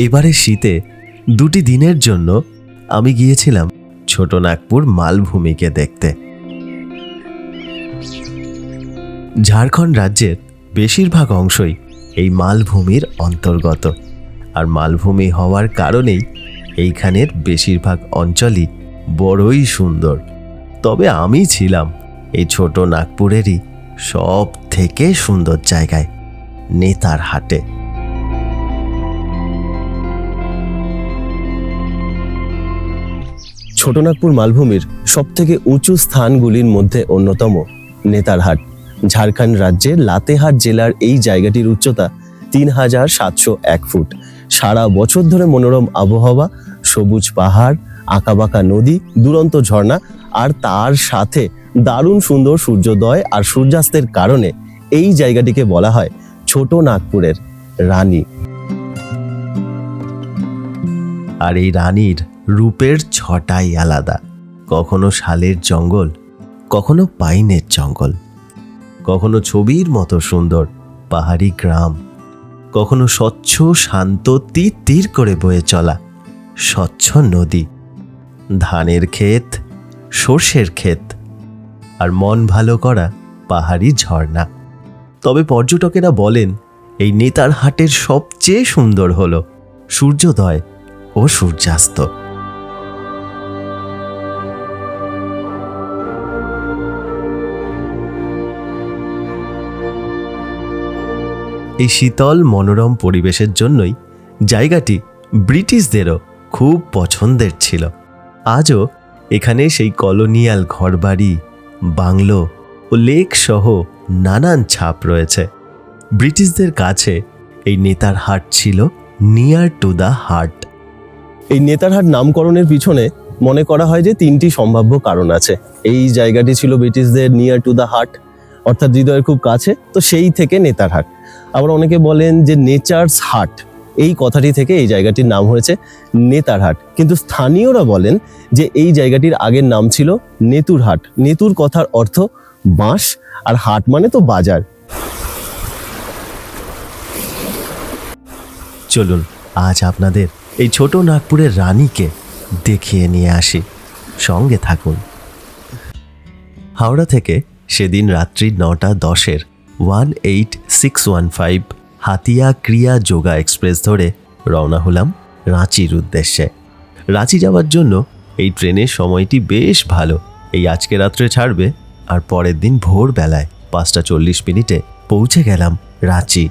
এবারে শীতে 2টি দিনের জন্য আমি গিয়েছিলাম ছোটনাগপুর মালভূমিকে দেখতে। ঝাড়খণ্ড রাজ্যের বেশিরভাগ অংশই এই মালভূমির অন্তর্গত, আর মালভূমি হওয়ার কারণেই এইখানের বেশিরভাগ অঞ্চলই বড়ই সুন্দর। তবে আমি ছিলাম এই ছোটনাগপুরেরই সব থেকে সুন্দর জায়গায়, নেতারহাটে। ছোটনাগপুর মালভূমির সবথেকে উঁচু স্থানগুলির মধ্যে অন্যতম নেতারহাট। ঝাড়খণ্ড রাজ্যের লাতেহার জেলার এই জায়গাটির উচ্চতা 3701 ফুট। সারা বছর ধরে মনোরম আবহাওয়া, সবুজ পাহাড়, আঁকাবাঁকা নদী, দুরন্ত ঝর্ণা আর তার সাথে দারুণ সুন্দর সূর্যোদয় আর সূর্যাস্তের কারণে এই জায়গাটিকে বলা হয় ছোটনাগপুরের রানী। আর এই রানীর রূপের ছটাই আলাদা। কখনো শালের জঙ্গল, কখনো পাইনের জঙ্গল, কখনো ছবির মতো সুন্দর পাহাড়ি গ্রাম, কখনো স্বচ্ছ শান্ত তীর তীর করে বয়ে চলা স্বচ্ছ নদী, ধানের ক্ষেত, সর্ষের ক্ষেত, আর মন ভালো করা পাহাড়ি ঝর্ণা। তবে পর্যটকেরা বলেন এই নেতারহাটের সবচেয়ে সুন্দর হলো সূর্যোদয় ও সূর্যাস্ত। এই শীতল মনোরম পরিবেশের জন্যই জায়গাটি ব্রিটিশদেরও খুব পছন্দের ছিল। আজও এখানে সেই কলোনিয়াল ঘরবাড়ি, বাংলো ও লেক সহ নানান ছাপ রয়েছে। ব্রিটিশদের কাছে এই নেতারহাট ছিল নিয়ার টু দ্য হার্ট। এই নেতারহাট নামকরণের পিছনে মনে করা হয় যে 3টি সম্ভাব্য কারণ আছে। এই জায়গাটি ছিল ব্রিটিশদের নিয়ার টু দ্য হার্ট, অর্থাৎ হৃদয়ের খুব কাছে, তো সেই থেকে নেতারহাট। আবার অনেকে বলেন যে নেচার্স হাট, এই কথাটি থেকে এই জায়গাটির নাম হয়েছে নেতারহাট। কিন্তু স্থানীয়রা বলেন যে এই জায়গাটির আগের নাম ছিল নেতুরহাট। নেতুর কথার অর্থ বাঁশ, আর হাট মানে তো বাজার। চলুন আজ আপনাদের এই ছোটনাগপুরের রানীকে দেখিয়ে নিয়ে আসি, সঙ্গে থাকুন। হাওড়া থেকে সেদিন রাত্রি 9:10 18,615 হাতিয়া ক্রিয়া যোগা এক্সপ্রেস ধরে রওনা হলাম রাঁচির উদ্দেশ্যে। রাঁচি যাওয়ার জন্য এই ট্রেনের সময়টি বেশ ভালো। এই আজকে রাত্রে ছাড়বে আর পরের দিন ভোরবেলায় 5:40 পৌঁছে গেলাম রাঁচি।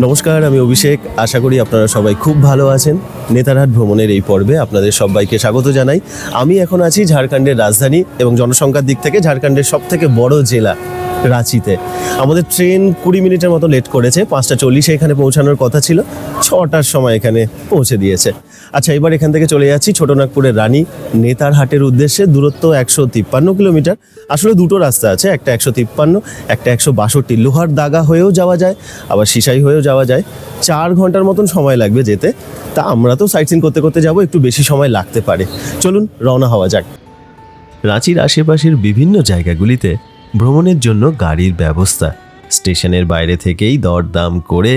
নমস্কার, আমি অভিষেক। আশা করি আপনারা সবাই খুব ভালো আছেন। নেতারহাট ভ্রমণের এই পর্বে আপনাদের সবাইকে স্বাগত জানাই। আমি এখন আছি ঝাড়খণ্ডের রাজধানী এবং জনসংখ্যার দিক থেকে ঝাড়খণ্ডের সবথেকে বড় জেলা রাঁচিতে। আমাদের ট্রেন 20 মিনিটের মতো লেট করেছে। 5:40 এখানে পৌঁছানোর কথা ছিল, 6টার সময় এখানে পৌঁছে দিয়েছে। আচ্ছা, এবার এখান থেকে চলে যাচ্ছি ছোটনাগপুরের রানী নেতারহাটের উদ্দেশ্যে। দূরত্ব 153 কিলোমিটার। আসলে দুটো রাস্তা আছে, একটা 153, একটা 162। লোহার দাগা হয়েও যাওয়া যায়, আবার সিসাই হয়েও যাওয়া যায়। 4 ঘন্টার মতন সময় লাগবে যেতে। তা আমরা তো সাইট সিন করতে করতে যাবো, একটু বেশি সময় লাগতে পারে। চলুন রওনা হওয়া যাক। রাঁচির আশেপাশের বিভিন্ন জায়গাগুলিতে ভ্রমণের জন্য গাড়ির ব্যবস্থা স্টেশনের বাইরে থেকেই দরদাম করে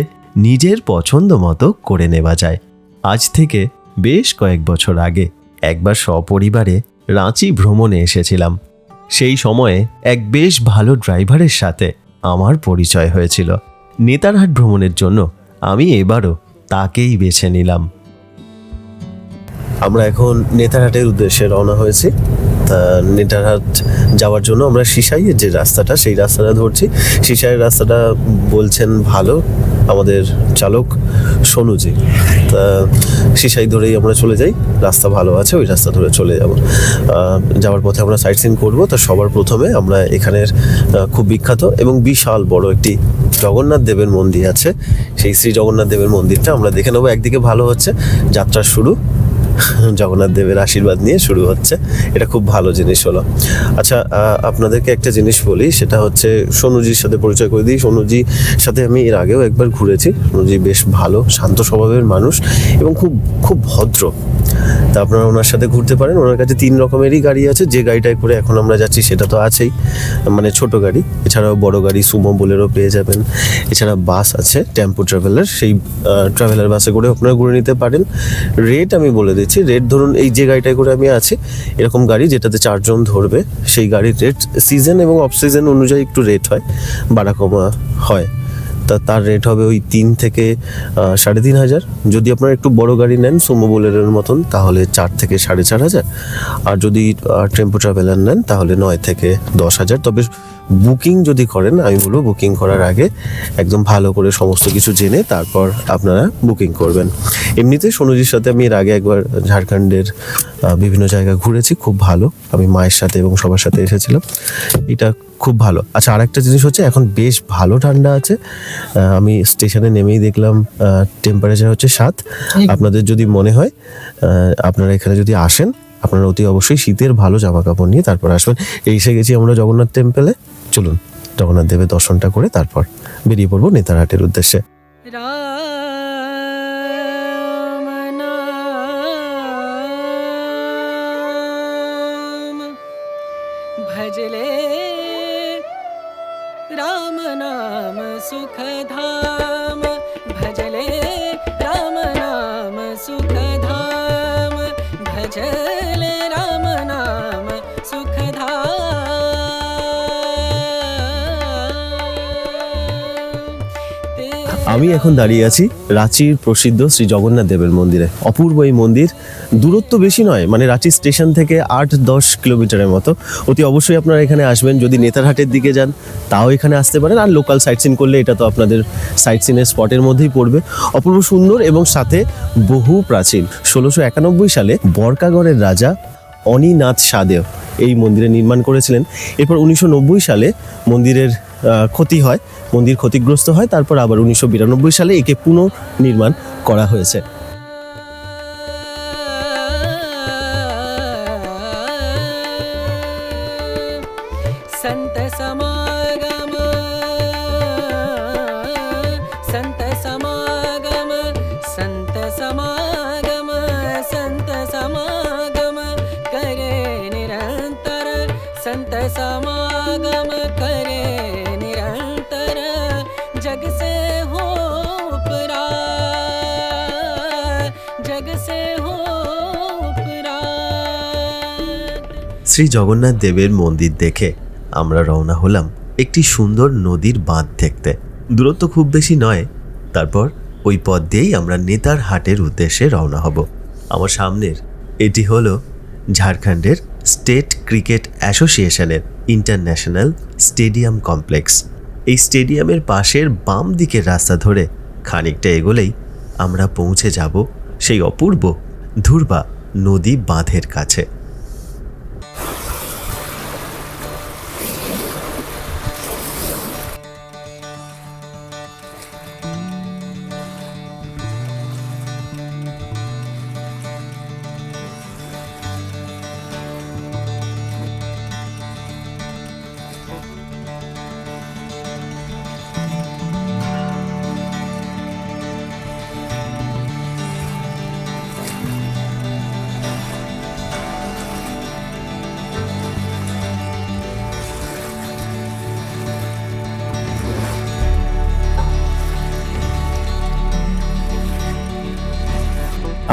নিজের পছন্দ মতো করে নেওয়া যায়। আজ থেকে বেশ কয়েক বছর আগে একবার সপরিবারে রাঁচি ভ্রমণে এসেছিলাম। সেই সময়ে এক বেশ ভালো ড্রাইভারের সাথে আমার পরিচয় হয়েছিল। নেতারহাট ভ্রমণের জন্য আমি এবারও তাকেই বেছে নিলাম। আমরা এখন নেতারহাটের উদ্দেশ্যে রওনা হয়েছি। তা নেতারহাট যাওয়ার জন্য আমরা সিসাইয়ের যে রাস্তাটা, সেই রাস্তাটা ধরছি। সিসাইয়ের রাস্তাটা বলছেন ভালো আমাদের চালক সোনুজি। তা সিসাই ধরেই আমরা চলে যাই, রাস্তা ভালো আছে, ওই রাস্তা ধরে চলে যাব। যাওয়ার পথে আমরা সাইট সিন করবো। তো সবার প্রথমে আমরা এখানের খুব বিখ্যাত এবং বিশাল বড় একটি জগন্নাথ দেবের মন্দির আছে, সেই শ্রী জগন্নাথ দেবের মন্দিরটা আমরা দেখে নেবো। একদিকে ভালো হচ্ছে যাত্রার শুরু, জগন্নাথ দেবের আশীর্বাদ নিয়ে শুরু হচ্ছে। এটা খুব ভালো জিনিস হলো। আচ্ছা, আপনাদেরকে একটা জিনিস বলি, সেটা হচ্ছে সোনুজির সাথে পরিচয় করে দিই। সোনুজির সাথে আমি এর আগেও একবার ঘুরেছি। সোনুজি বেশ ভালো, শান্ত স্বভাবের মানুষ এবং খুব খুব ভদ্র। তা আপনারা ওনার সাথে ঘুরতে পারেন। ওনার কাছে 3 রকমেরই গাড়ি আছে। যে গাড়িটায় করে এখন আমরা যাচ্ছি সেটা তো আছেই, মানে ছোট গাড়ি। এছাড়াও বড় গাড়ি সুমো বোলেরো পেয়ে যাবেন। এছাড়া বাস আছে, টেম্পো ট্রাভেলার, সেই ট্রাভেলার বাসে করে আপনারা ঘুরে নিতে পারেন। রেট আমি বলে দিচ্ছি। রেট ধরুন, এই যে গাড়িটায় করে আমি আছি, এরকম গাড়ি যেটাতে 4 জন ধরবে, সেই গাড়ির রেট সিজন এবং অফ সিজন অনুযায়ী একটু রেট হয়, বাড়া কমা হয়। তার রেট হবে ওই 3 থেকে 3,500। যদি আপনারা একটু বড় গাড়ি নেন সুমো বোলেরোর মতন, তাহলে 4 থেকে 4,500। আর যদি টেম্পো ট্রাভেলার নেন তাহলে 9 থেকে 10,000। তবে বুকিং যদি করেন, আমি বলবো বুকিং করার আগে একদম ভালো করে সমস্ত কিছু জেনে তারপর আপনারা বুকিং করবেন। এমনিতে সোনুজির সাথে আমি এর আগে একবার ঝাড়খণ্ডের বিভিন্ন জায়গা ঘুরেছি, খুব ভালো। আমি মায়ের সাথে এবং সবার সাথে এসেছিলাম, এটা খুব ভালো। আচ্ছা, আরেকটা জিনিস হচ্ছে এখন বেশ ভালো ঠান্ডা আছে। আমি স্টেশনে নেমেই দেখলাম টেম্পারেচার হচ্ছে 7। আপনাদের যদি মনে হয় আপনারা এখানে যদি আসেন, আপনারা অতি অবশ্যই শীতের ভালো জামা কাপড় নিয়ে তারপর আসবেন। এসে গেছি আমরা জগন্নাথ টেম্পলে। চলুন জগন্নাথ দেবের দর্শনটা করে তারপর বেরিয়ে পড়বো নেতারহাটের উদ্দেশ্যে। भजले राम नाम सुख धाम, भजले राम नाम सुख धाम, भजले राम नाम सुख धाम। আমি এখন দাঁড়িয়ে আছি রাঁচির প্রসিদ্ধ শ্রী জগন্নাথ দেবের মন্দিরে। অপূর্ব এই মন্দির, দূরত্ব বেশি নয়, মানে রাঁচি স্টেশন থেকে 8-10 কিলোমিটারের মতো। অতি অবশ্যই আপনারা এখানে আসবেন। যদি নেতারহাটের দিকে যান তাও এখানে আসতে পারেন, আর লোকাল সাইট সিন করলে এটা তো আপনাদের সাইট সিনের স্পটের মধ্যেই পড়বে। অপূর্ব সুন্দর এবং সাথে বহু প্রাচীন। 1691 সালে বরকাগড়ের রাজা অনিনাথ সাদেও এই মন্দিরে নির্মাণ করেছিলেন। এরপর 1990 সালে মন্দিরের ক্ষতি হয়, মন্দির ক্ষতিগ্রস্ত হয়। তারপর আবার 1992 সালে একে পুনর্নির্মাণ করা হয়েছে। संत समागम, संत समागम, संत समागम, संत समागम करे निरंतर, संत समागम करे निरंतर, जग से हो उपरात, जग से हो उपरात। শ্রী জগন্নাথ দেবের মন্দির দেখে আমরা রওনা হলাম একটি সুন্দর নদীর বাঁধ দেখতে। দূরত্ব খুব বেশি নয়। তারপর ওই পথ দিয়েই আমরা নেতারহাটের উদ্দেশ্যে রওনা হব। আমার সামনের এটি হলো ঝাড়খণ্ডের স্টেট ক্রিকেট অ্যাসোসিয়েশনের ইন্টারন্যাশনাল স্টেডিয়াম কমপ্লেক্স। এই স্টেডিয়ামের পাশের বাম দিকের রাস্তা ধরে খানিকটা এগোলেই আমরা পৌঁছে যাব সেই অপূর্ব ধুরবা নদী বাঁধের কাছে।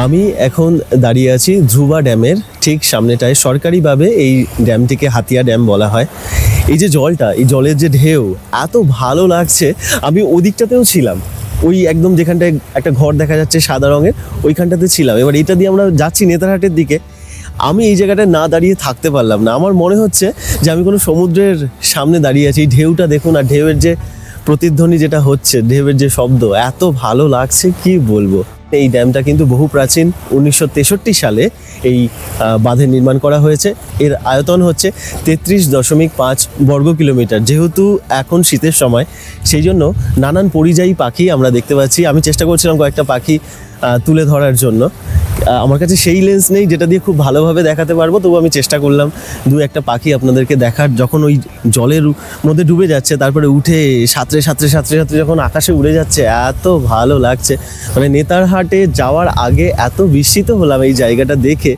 আমি এখন দাঁড়িয়ে আছি ধ্রুবা ড্যামের ঠিক সামনেটায়। সরকারিভাবে এই ড্যামটিকে হাতিয়া ড্যাম বলা হয়। এই যে জলটা, এই জলের যে ঢেউ, এত ভালো লাগছে। আমি ওদিকটাতেও ছিলাম, ওই একদম যেখানটায় একটা ঘর দেখা যাচ্ছে সাদা রঙের, ওইখানটাতে ছিলাম। এবার এটা দিয়ে আমরা যাচ্ছি নেতারহাটের দিকে। আমি এই জায়গাটায় না দাঁড়িয়ে থাকতে পারলাম না। আমার মনে হচ্ছে যে আমি কোনো সমুদ্রের সামনে দাঁড়িয়ে আছি। এই ঢেউটা দেখুন, আর ঢেউয়ের যে প্রতিধ্বনি যেটা হচ্ছে, ঢেউয়ের যে শব্দ, এত ভালো লাগছে কি বলবো। এই ড্যামটা কিন্তু বহু প্রাচীন। 1963 সালে এই বাঁধের নির্মাণ করা হয়েছে। এর আয়তন হচ্ছে 33.5 বর্গ কিলোমিটার। যেহেতু এখন শীতের সময়, সেই জন্য নানান পরিযায়ী পাখি আমরা দেখতে পাচ্ছি। আমি চেষ্টা করছিলাম কয়েকটা পাখি তুলে ধরার জন্য। আমার কাছে সেই লেন্স নেই যেটা দিয়ে খুব ভালোভাবে দেখাতে পারবো, তবু আমি চেষ্টা করলাম দু একটা পাখি আপনাদেরকে দেখার। যখন ওই জলের মধ্যে ডুবে যাচ্ছে, তারপরে উঠে সাঁতরে সাঁতরে সাঁতরে সাঁতরে যখন আকাশে উড়ে যাচ্ছে, এত ভালো লাগছে। মানে নেতারহাটে যাওয়ার আগে এত বিস্মিত হলাম এই জায়গাটা দেখে,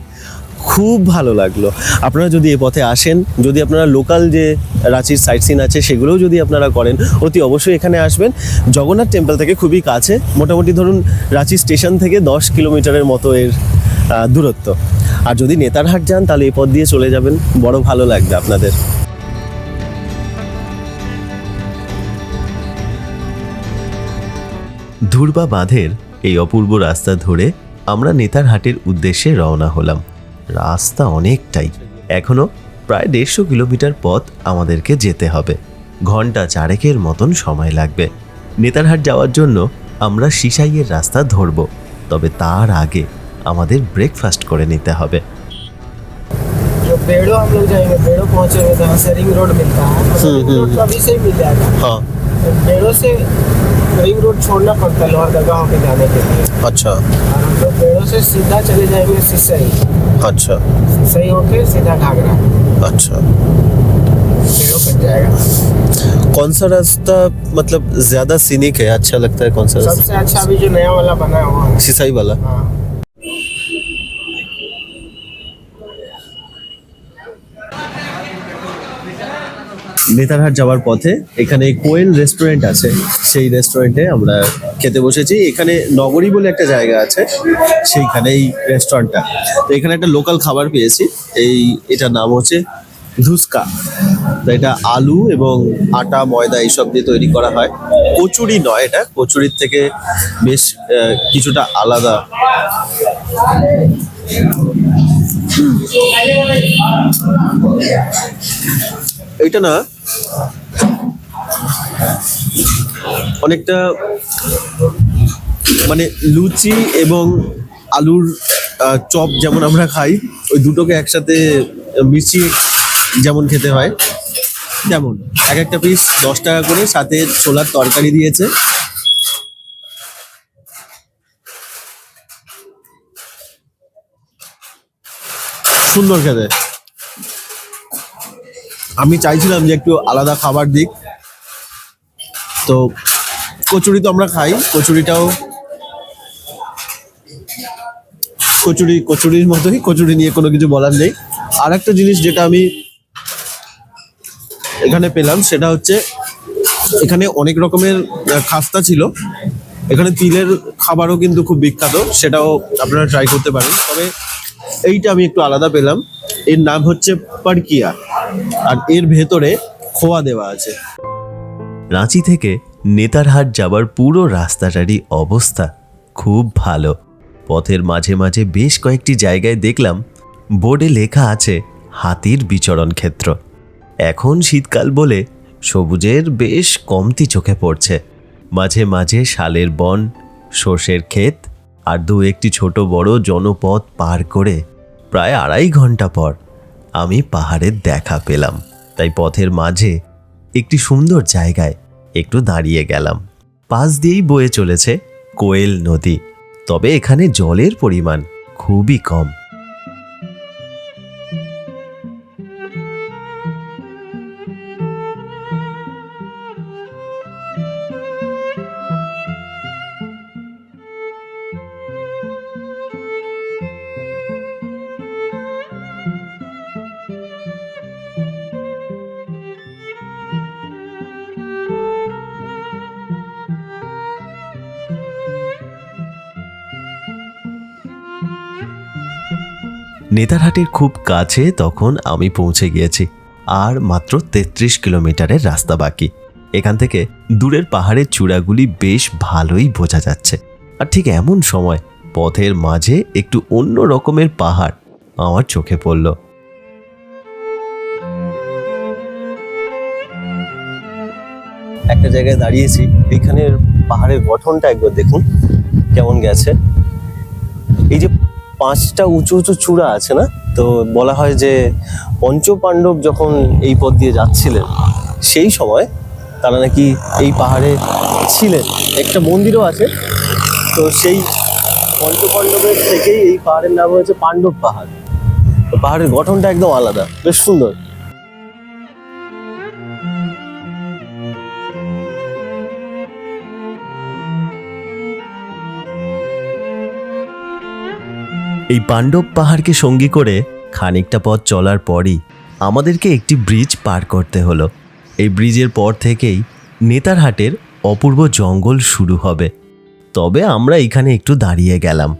খুব ভালো লাগলো। আপনারা যদি এই পথে আসেন, যদি আপনারা লোকাল যে রাঁচির সাইট সিন আছে সেগুলোও যদি আপনারা করেন, অতি অবশ্যই এখানে আসবেন। জগন্নাথ টেম্পল থেকে খুবই কাছে, মোটামুটি ধরুন রাঁচি স্টেশন থেকে 10 কিলোমিটারের মতো এর দূরত্ব। আর যদি নেতারহাট যান তাহলে এই পথ দিয়ে চলে যাবেন, বড় ভালো লাগবে আপনাদের। ধুরবা বাঁধের এই অপূর্ব রাস্তা ধরে আমরা নেতারহাটের উদ্দেশ্যে রওনা হলাম। রাস্তা অনেকটাই, এখনো প্রায় 150 কিলোমিটার পথ আমাদেরকে যেতে হবে। ঘন্টা 4 মতন সময় লাগবে। নেতারহাট যাওয়ার জন্য আমরা সিসাইয়ের রাস্তা ধরব, তবে তার আগে আমাদের ব্রেকফাস্ট করে নিতে হবে। जो बेड़ो हम लोग जाएंगे, बेड़ो पहुंचेंगे तो यहाँ से रिंग रोड मिलता है, रिंग रोड तो अभी से ही मिल जाएगा। हाँ, बेड़ो से रिंग रोड छोड़ना पड़ता है लोहरदगा होके जाने के लिए। अच्छा और हम लोग बेड़ो से सीधा चले जाएंगे सिसई, अच्छा सिसई होके सीधा घाघरा, अच्छा। बेड़ो कट जाएगा। कौन सा रास्ता मतलब ज्यादा सीनिक है, अच्छा लगता है? कौन सा रास्ता? सबसे अच्छा अभी जो नया वाला बना हुआ है। सिसाई वाला। हाँ, নেতারহাট যাওয়ার পথে এখানে কোয়েল রেস্টুরেন্ট আছে, সেই রেস্টুরেন্টে আমরা খেতে বসেছি। এখানে নগরী বলে একটা জায়গা আছে, সেইখানে এই রেস্টুরেন্টটা। তো এখানে একটা লোকাল খাবার পেয়েছি, এটার নাম হচ্ছে ধুসকা। তো এটা আলু এবং আটা ময়দা এইসব দিয়ে তৈরি করা হয়। কচুরি নয়, এটা কচুরির থেকে বেশ কিছুটা আলাদা। এটা না অনেকটা মানে লুচি এবং আলুর চপ যেমন আমরা খাই, ওই দুটোকে একসাথে মিশিয়ে যেমন খেতে হয় তেমন। এক একটা পিস 10 টাকা করে, সাথে ছোলার তরকারি দিয়েছে। সুন্দর খেতে। আমি চাইছিলাম যে একটু আলাদা খাবার দিক, তো কচুরি তো আমরা খাই, কচুরিটাও কচুরির মতোই, কচুরি নিয়ে কোনো কিছু বলার নেই। আর একটা জিনিস যেটা আমি এখানে পেলাম সেটা হচ্ছে এখানে অনেক রকমের খাস্তা ছিল। এখানে তিলের খাবারও কিন্তু খুব বিখ্যাত, সেটাও আপনারা ট্রাই করতে পারেন। তবে এইটা আমি একটু আলাদা পেলাম। এর নাম হচ্ছে পারকিয়া, আর এর ভেতরে খোয়া দেওয়া আছে। রাঁচি থেকে নেতারহাট যাবার পুরো রাস্তাটারই অবস্থা খুব ভালো। পথের মাঝে মাঝে বেশ কয়েকটি জায়গায় দেখলাম বোর্ডে লেখা আছে হাতির বিচরণ ক্ষেত্র। এখন শীতকাল বলে সবুজের বেশ কমতি চোখে পড়ছে। মাঝে মাঝে শালের বন, সর্ষের ক্ষেত আর দু একটি ছোট বড় জনপথ পার করে প্রায় 2.5 ঘন্টা পর আমি পাহাড়ের দেখা পেলাম। তাই পথের মাঝে একটি সুন্দর জায়গায় একটু দাঁড়িয়ে গেলাম। পাশ দিয়েই বয়ে চলেছে কোয়েল নদী, তবে এখানে জলের পরিমাণ খুবই কম। নেতারহাটের খুব কাছে তখন আমি পৌঁছে গিয়েছি, আর মাত্র 33 কিলোমিটারের রাস্তা বাকি। এখান থেকে দূরের পাহাড়ের চূড়াগুলি বেশ ভালোই বোঝা যাচ্ছে। আর ঠিক এমন সময় পথের মাঝে একটু অন্য রকমের পাহাড় আমার চোখে পড়ল। একটা জায়গায় দাঁড়িয়েছি, এখানের পাহাড়ের গঠনটা একবার দেখুন কেমন গেছে। এই যে 5টা উঁচু উঁচু চূড়া আছে না, তো বলা হয় যে পঞ্চপাণ্ডব যখন এই পথ দিয়ে যাচ্ছিলেন সেই সময় তারা নাকি এই পাহাড়ে ছিলেন। একটা মন্দিরও আছে, তো সেই পঞ্চপাণ্ডবের থেকেই এই পাহাড়ের নাম হয়েছে পাণ্ডব পাহাড়। তো পাহাড়ের গঠনটা একদম আলাদা, বেশ সুন্দর। এই পাণ্ডব পাহাড়কে সঙ্গী করে খানিকটা পথ চলার পরই আমাদেরকে একটি ব্রিজ পার করতে হলো। এই ব্রিজের পর থেকেই নেতারহাটের অপূর্ব জঙ্গল শুরু হবে। তবে আমরা এখানে একটু দাঁড়িয়ে গেলাম,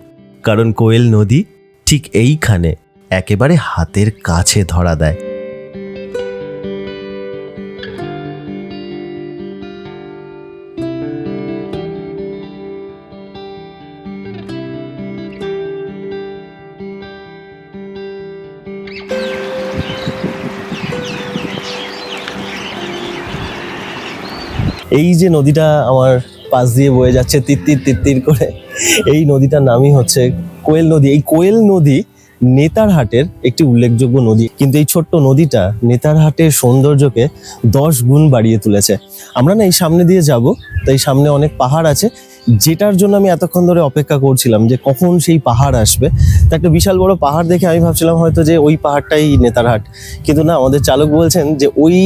কারণ কোয়েল নদী ঠিক এইখানে একেবারে হাতের কাছে ধরা দেয়। এই যে নদীটা আমার পাশ দিয়ে বয়ে যাচ্ছে তিত্তির তিত্তির করে, এই নদীটার নামই হচ্ছে কোয়েল নদী। এই কোয়েল নদী নেতারহাটের একটি উল্লেখযোগ্য নদী, কিন্তু এই ছোট্ট নদীটা নেতারহাটের সৌন্দর্যকে 10 গুণ বাড়িয়ে তুলেছে। আমরা না এই সামনে দিয়ে যাব, তো এই সামনে অনেক পাহাড় আছে, যেটার জন্য আমি এতক্ষণ ধরে অপেক্ষা করছিলাম যে কখন সেই পাহাড় আসবে। তো একটা বিশাল বড় পাহাড় দেখে আমি ভাবছিলাম হয়তো যে ওই পাহাড়টাই নেতারহাট, কিন্তু না, আমাদের চালক বলছেন যে ওই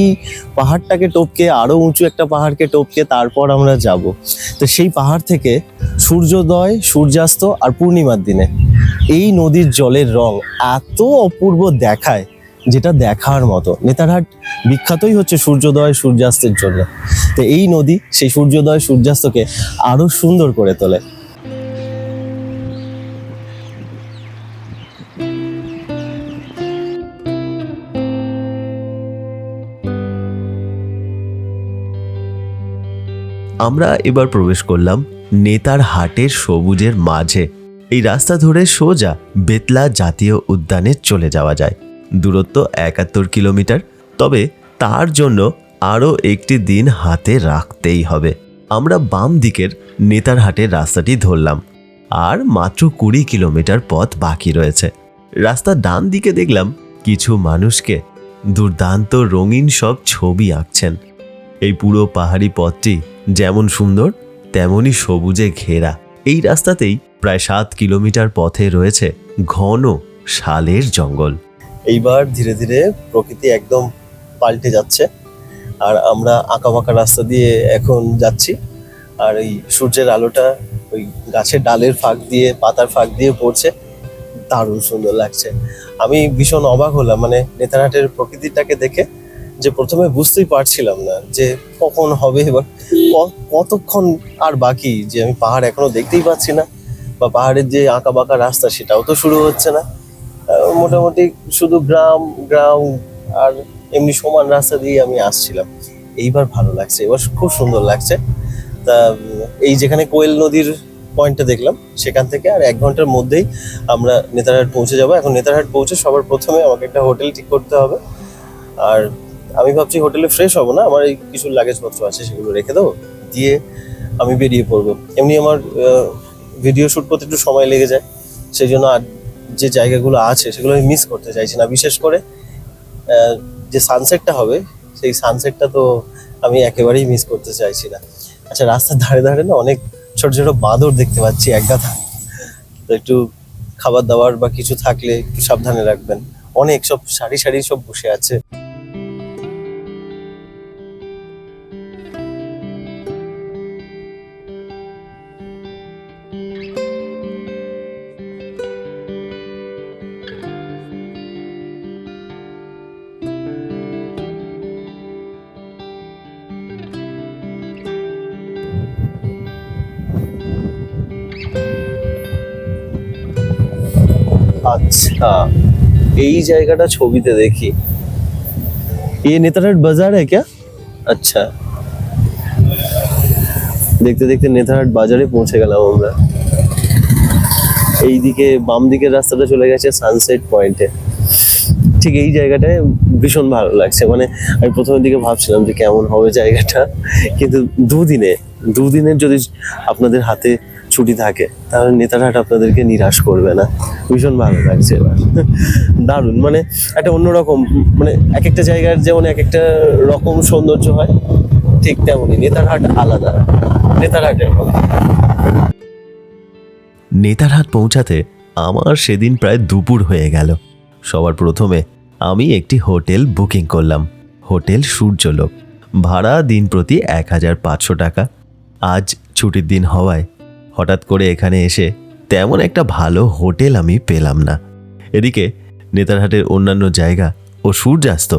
পাহাড়টাকে টপকে আরো উঁচু একটা পাহাড়কে টপকে তারপর আমরা যাব। তো সেই পাহাড় থেকে সূর্যোদয়, সূর্যাস্ত আর পূর্ণিমার দিনে এই নদীর জলের রং এত অপূর্ব দেখায়, যেটা দেখার মতো। নেতারহাট বিখ্যাতই হচ্ছে সূর্যোদয় সূর্যাস্তের জন্য। তো এই নদী সেই সূর্যোদয় সূর্যাস্তকে আরো সুন্দর করে তোলে। আমরা এবার প্রবেশ করলাম নেতারহাটের সবুজের মাঝে। এই রাস্তা ধরে সোজা বেতলা জাতীয় উদ্যানে চলে যাওয়া যায়। দূরত্ব 71 কিলোমিটার, তবে তার জন্য আরও একটি দিন হাতে রাখতেই হবে। আমরা বাম দিকের নেতারহাটের রাস্তাটি ধরলাম, আর মাত্র 20 কিলোমিটার পথ বাকি রয়েছে। রাস্তার ডান দিকে দেখলাম কিছু মানুষকে দুর্দান্ত রঙিন সব ছবি আঁকছেন। এই পুরো পাহাড়ি পথটি যেমন সুন্দর তেমনই সবুজে ঘেরা। এই রাস্তাতেই প্রায় 7 কিলোমিটার পথে রয়েছে ঘন শালের জঙ্গল। এইবার ধীরে ধীরে প্রকৃতি একদম পাল্টে যাচ্ছে, আর আমরা আঁকাবাঁকা রাস্তা দিয়ে এখন যাচ্ছি। আর এই সূর্যের আলোটা ওই গাছের ডালের ফাঁক দিয়ে, পাতার ফাঁক দিয়ে পড়ছে, দারুণ সুন্দর লাগছে। আমি ভীষণ অবাক হলাম মানে নেতারহাটের প্রকৃতিটাকে দেখে, যে প্রথমে বুঝতেই পারছিলাম না যে কখন হবে, এবার কতক্ষণ আর বাকি, যে আমি পাহাড় এখনো দেখতেই পাচ্ছি না, বা পাহাড়ের যে আঁকাবাঁকা রাস্তা সেটাও তো শুরু হচ্ছে না। মোটামুটি শুধু গ্রাম গ্রাম আর এমনি সমান রাস্তা দিয়ে আমি আসছিলাম। এইবার ভালো লাগছে, এবার খুব সুন্দর লাগছে। তা এই যেখানে কোয়েল নদীর পয়েন্টটা দেখলাম, সেখান থেকে আর 1 ঘন্টার মধ্যেই আমরা নেতারহাট পৌঁছে যাব। এখন নেতারহাট পৌঁছে সবার প্রথমে আমাকে একটা হোটেল ঠিক করতে হবে। আর আমি ভাবছি হোটেলে ফ্রেশ হব না, আমার এই কিছু লাগেজপত্র আছে সেগুলো রেখে দেবো, দিয়ে আমি বেরিয়ে পড়বো। এমনি আমার ভিডিও শ্যুট করতে একটু সময় লেগে যায়, সেই জন্য আর যে জায়গাগুলো আছে সেগুলো আমি মিস করতে চাইছি না। বিশেষ করে যে সানসেটটা হবে, সেই সানসেটটা তো আমি একেবারেই মিস করতে চাইছি না। আচ্ছা, রাস্তার ধারে ধারে না অনেক ছোট ছোট বাঁদর দেখতে পাচ্ছি, একগাদা। তো একটু খাবার দাবার বা কিছু থাকলে একটু সাবধানে রাখবেন। অনেক সব সারি সারি সব বসে আছে। अच्छा, এই জায়গাটা ছবিতে দেখি। ये नेतारहाट बाजार है क्या? अच्छा, দেখতে দেখতে নেতারহাট বাজারে পৌঁছে গেলাম আমরা। এইদিকে বাম দিকের রাস্তাটা চলে গেছে সানসেট পয়েন্টে। ঠিক এই জায়গাটায় ভীষণ ভালো লাগছে। মানে আমি প্রথমের দিকে ভাবছিলাম যে কেমন হবে জায়গাটা, কিন্তু দুদিনের যদি আপনাদের হাতে ছুটি থাকে তাহলে নেতারহাট আপনাদেরকে নিরাশ করবে না। ভীষণ ভালো লাগছে এবার, দারুণ। মানে একটা অন্যরকম, মানে এক একটা জায়গার যেমন এক একটা রকম সৌন্দর্য হয়, ঠিক তেমনই নেতারহাট আলাদা, নেতারহাটের মতো। নেতারহাট পৌঁছাতে আমার সেদিন প্রায় দুপুর হয়ে গেল। সবার প্রথমে আমি একটি হোটেল বুকিং করলাম, হোটেল সূর্যলোক। ভাড়া দিন প্রতি 1500 টাকা। আজ ছুটির দিন হওয়ায় হঠাৎ করে এখানে এসে তেমন একটা ভালো হোটেল আমি পেলাম না। এদিকে নেতারহাটের অন্যান্য জায়গা ও সূর্যাস্ত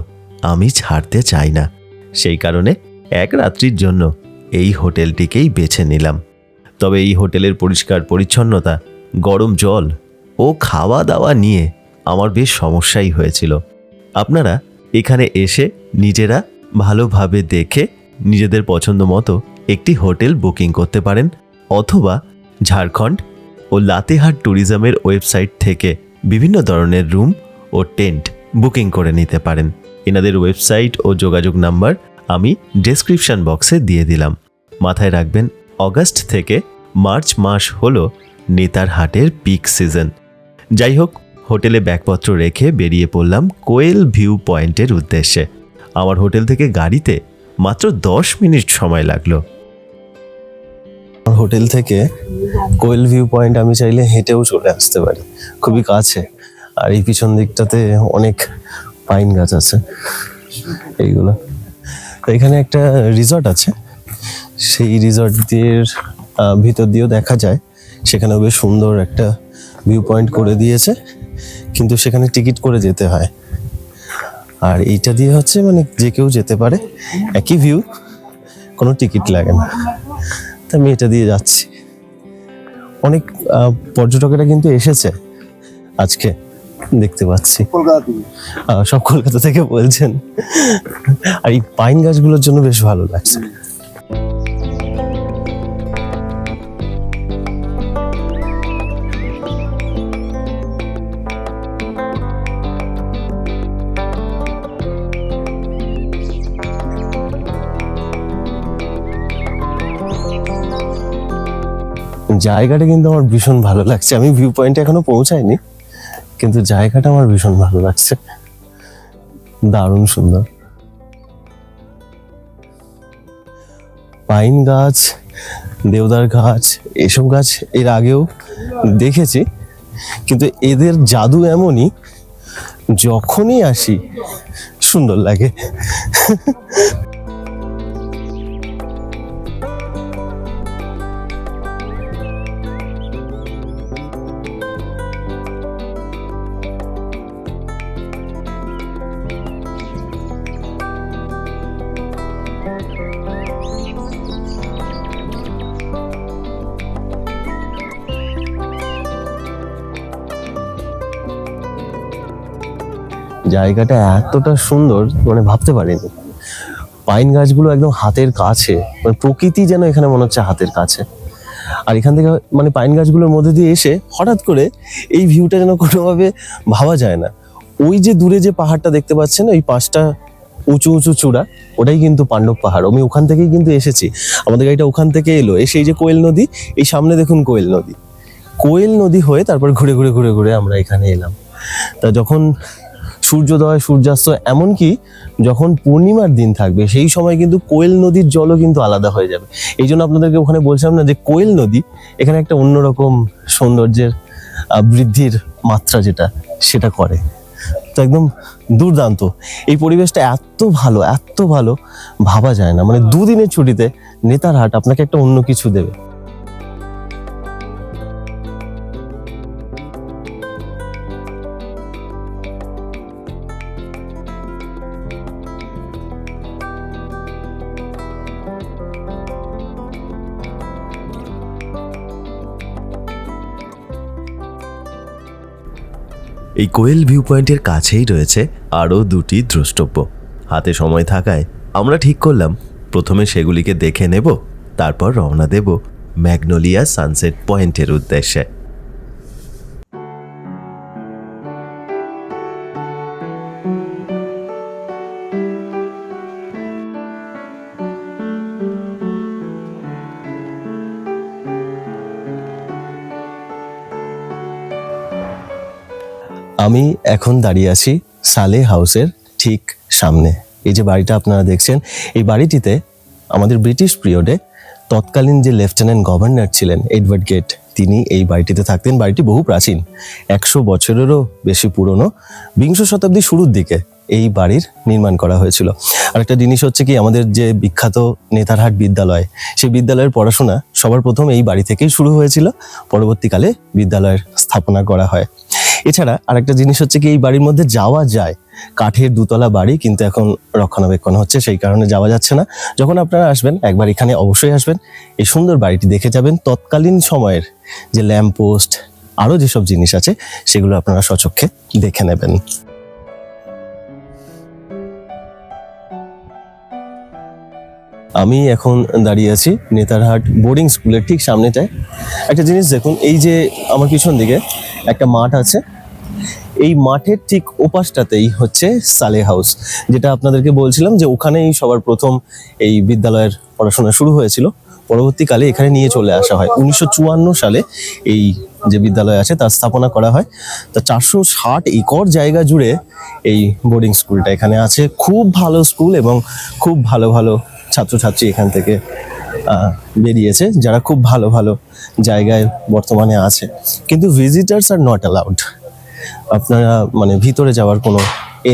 আমি ছাড়তে চাই না, সেই কারণে এক রাত্রির জন্য এই হোটেলটিকেই বেছে নিলাম। তবে এই হোটেলের পরিষ্কার পরিচ্ছন্নতা, গরম জল ও খাওয়া দাওয়া নিয়ে আমার বেশ সমস্যাই হয়েছিল। আপনারা এখানে এসে নিজেরা ভালোভাবে দেখে নিজেদের পছন্দ মতো একটি হোটেল বুকিং করতে পারেন, অথবা ঝাড়খণ্ড ও লাতেহাট ট্যুরিজমের ওয়েবসাইট থেকে বিভিন্ন ধরনের রুম ও টেন্ট বুকিং করে নিতে পারেন। এনাদের ওয়েবসাইট ও যোগাযোগ নাম্বার আমি ডেসক্রিপশন বক্সে দিয়ে দিলাম। মাথায় রাখবেন, অগাস্ট থেকে মার্চ মাস হলো নেতারহাটের পিক সিজন। যাই হোক, হোটেলে ব্যাগপত্র রেখে বেরিয়ে পড়লাম কোয়েল ভিউ পয়েন্টের উদ্দেশ্যে। আমার হোটেল থেকে গাড়িতে মাত্র 10 মিনিট সময় লাগলো। হোটেল থেকে কোয়েল ভিউ পয়েন্ট আমি চাইলে হেঁটেও চলে আসতে পারি, খুবই কাছে। আর এই পিছন দিকটাতে অনেক পাইন গাছ আছে এইগুলো। তো এখানে একটা রিসর্ট আছে, সেই রিসর্ট দিয়ে ভিতর দিয়েও দেখা যায়। সেখানেও বেশ সুন্দর একটা ভিউ পয়েন্ট করে দিয়েছে, কিন্তু সেখানে টিকিট করে যেতে হয়। আর এইটা দিয়ে হচ্ছে মানে যে কেউ যেতে পারে, একই ভিউ, কোনো টিকিট লাগে না। তো আমি এটা দিয়ে যাচ্ছি। অনেক পর্যটকেরা কিন্তু এসেছে আজকে, দেখতে পাচ্ছি সব কলকাতা থেকে বলছেন। আর এই পাইন গাছগুলোর জন্য বেশ ভালো লাগছে। জায়গাটা কিন্তু আমার ভীষণ ভালো লাগছে। আমি ভিউ পয়েন্টে এখনো পৌঁছাইনি, কিন্তু জায়গাটা আমার ভীষণ ভালো লাগছে, দারুণ সুন্দর। পাইন গাছ, দেওদার গাছ, এসব গাছ এর আগেও দেখেছি, কিন্তু এদের জাদু এমনই, যখনই আসি সুন্দর লাগে। জায়গাটা এতটা সুন্দর মানে ভাবতে পারিনি। পাইন গাছগুলো একদম হাতের কাছে, মানে প্রকৃতি যেন এখানে মনে হচ্ছে হাতের কাছে। আর এখান থেকে মানে পাইন গাছগুলোর মধ্যে দিয়ে এসে হঠাৎ করে এই ভিউটা যেন কোনোভাবে ভাবা যায় না। ওই যে দূরে যে পাহাড়টা দেখতে পাচ্ছেন, ওই 5টা উঁচু উঁচু চূড়া, ওটাই কিন্তু পাণ্ডব পাহাড়। আমি ওখান থেকেই কিন্তু এসেছি, আমাদের গাড়িটা ওখান থেকে এলো। এসে এই যে কোয়েল নদী, এই সামনে দেখুন কোয়েল নদী। কোয়েল নদী হয়ে তারপর ঘুরে ঘুরে ঘুরে ঘুরে আমরা এখানে এলাম। তা যখন সূর্যোদয়, সূর্যাস্ত, এমনকি যখন পূর্ণিমার দিন থাকবে, সেই সময় কিন্তু কোয়েল নদীর জলও কিন্তু আলাদা হয়ে যাবে। এই জন্য আপনাদেরকে ওখানে বলছিলাম না যে কোয়েল নদী এখানে একটা অন্যরকম সৌন্দর্যের বৃদ্ধির মাত্রা যেটা সেটা করে। তো একদম দুর্দান্ত এই পরিবেশটা, এত ভালো, এত ভালো ভাবা যায় না। মানে দুদিনের ছুটিতে নেতারহাট আপনাকে একটা অন্য কিছু দেবে। এই কোয়েল ভিউ পয়েন্টের কাছেই রয়েছে আরও 2টি দ্রষ্টব্য। হাতে সময় থাকায় আমরা ঠিক করলাম প্রথমে সেগুলিকে দেখে নেব, তারপর রওনা দেব ম্যাগনোলিয়া সানসেট পয়েন্টের উদ্দেশ্যে। আমি এখন দাঁড়িয়ে আছি সালে হাউসের ঠিক সামনে। এই যে বাড়িটা আপনারা দেখছেন, এই বাড়িটিতে আমাদের ব্রিটিশ পিরিয়ডে তৎকালীন যে লেফটেন্যান্ট গভর্নর ছিলেন এডওয়ার্ড গেট, তিনি এই বাড়িটিতে থাকতেন। বাড়িটি বহু প্রাচীন, 100 বছরেরও বেশি পুরনো। বিংশ শতাব্দীর শুরুর দিকে এই বাড়ির নির্মাণ করা হয়েছিল। আরেকটা জিনিস হচ্ছে কি, আমাদের যে বিখ্যাত নেতারহাট বিদ্যালয়, সেই বিদ্যালয়ের পড়াশোনা সবার প্রথম এই বাড়ি থেকেই শুরু হয়েছিল। পরবর্তীকালে বিদ্যালয়ের স্থাপনা করা হয়। এছাড়া আরেকটা জিনিস হচ্ছে কি, এই বাড়ির মধ্যে যাওয়া যায়। কাঠের 2 তলা বাড়ি, কিন্তু এখন রক্ষণাবেক্ষণ হচ্ছে, সেই কারণে যাওয়া যাচ্ছে না। যখন আপনারা আসবেন একবার এখানে অবশ্যই আসবেন, এই সুন্দর বাড়িটি দেখে যাবেন। তৎকালীন সময়ের যে ল্যাম্প পোস্ট, আরও যেসব জিনিস আছে সেগুলো আপনারা স্বচক্ষে দেখে নেবেন। আমি এখন দাঁড়িয়ে আছি নেতারহাট বোর্ডিং স্কুলের ঠিক সামনেটায়। একটা জিনিস দেখুন, এই যে আমার পিছন দিকে একটা মাঠ আছে, এই মাঠের ঠিক ওপাশটাতেই হচ্ছে সালে হাউস, যেটা আপনাদেরকে বলছিলাম যে ওখানেই সবার প্রথম এই বিদ্যালয়ের পড়াশোনা শুরু হয়েছিল। পরবর্তীকালে এখানে নিয়ে চলে আসা হয়। 1954 সালে এই যে বিদ্যালয় আছে তার স্থাপনা করা হয়। তা 460 একর জায়গা জুড়ে এই বোর্ডিং স্কুলটা এখানে আছে। খুব ভালো স্কুল এবং খুব ভালো ভালো ছাত্রছাত্রী এখান থেকে বেরিয়েছে, যারা খুব ভালো ভালো জায়গায় বর্তমানে আছে। কিন্তু ভিজিটার্স আর নট অ্যালাউড। আপনারা মানে ভিতরে যাওয়ার কোনো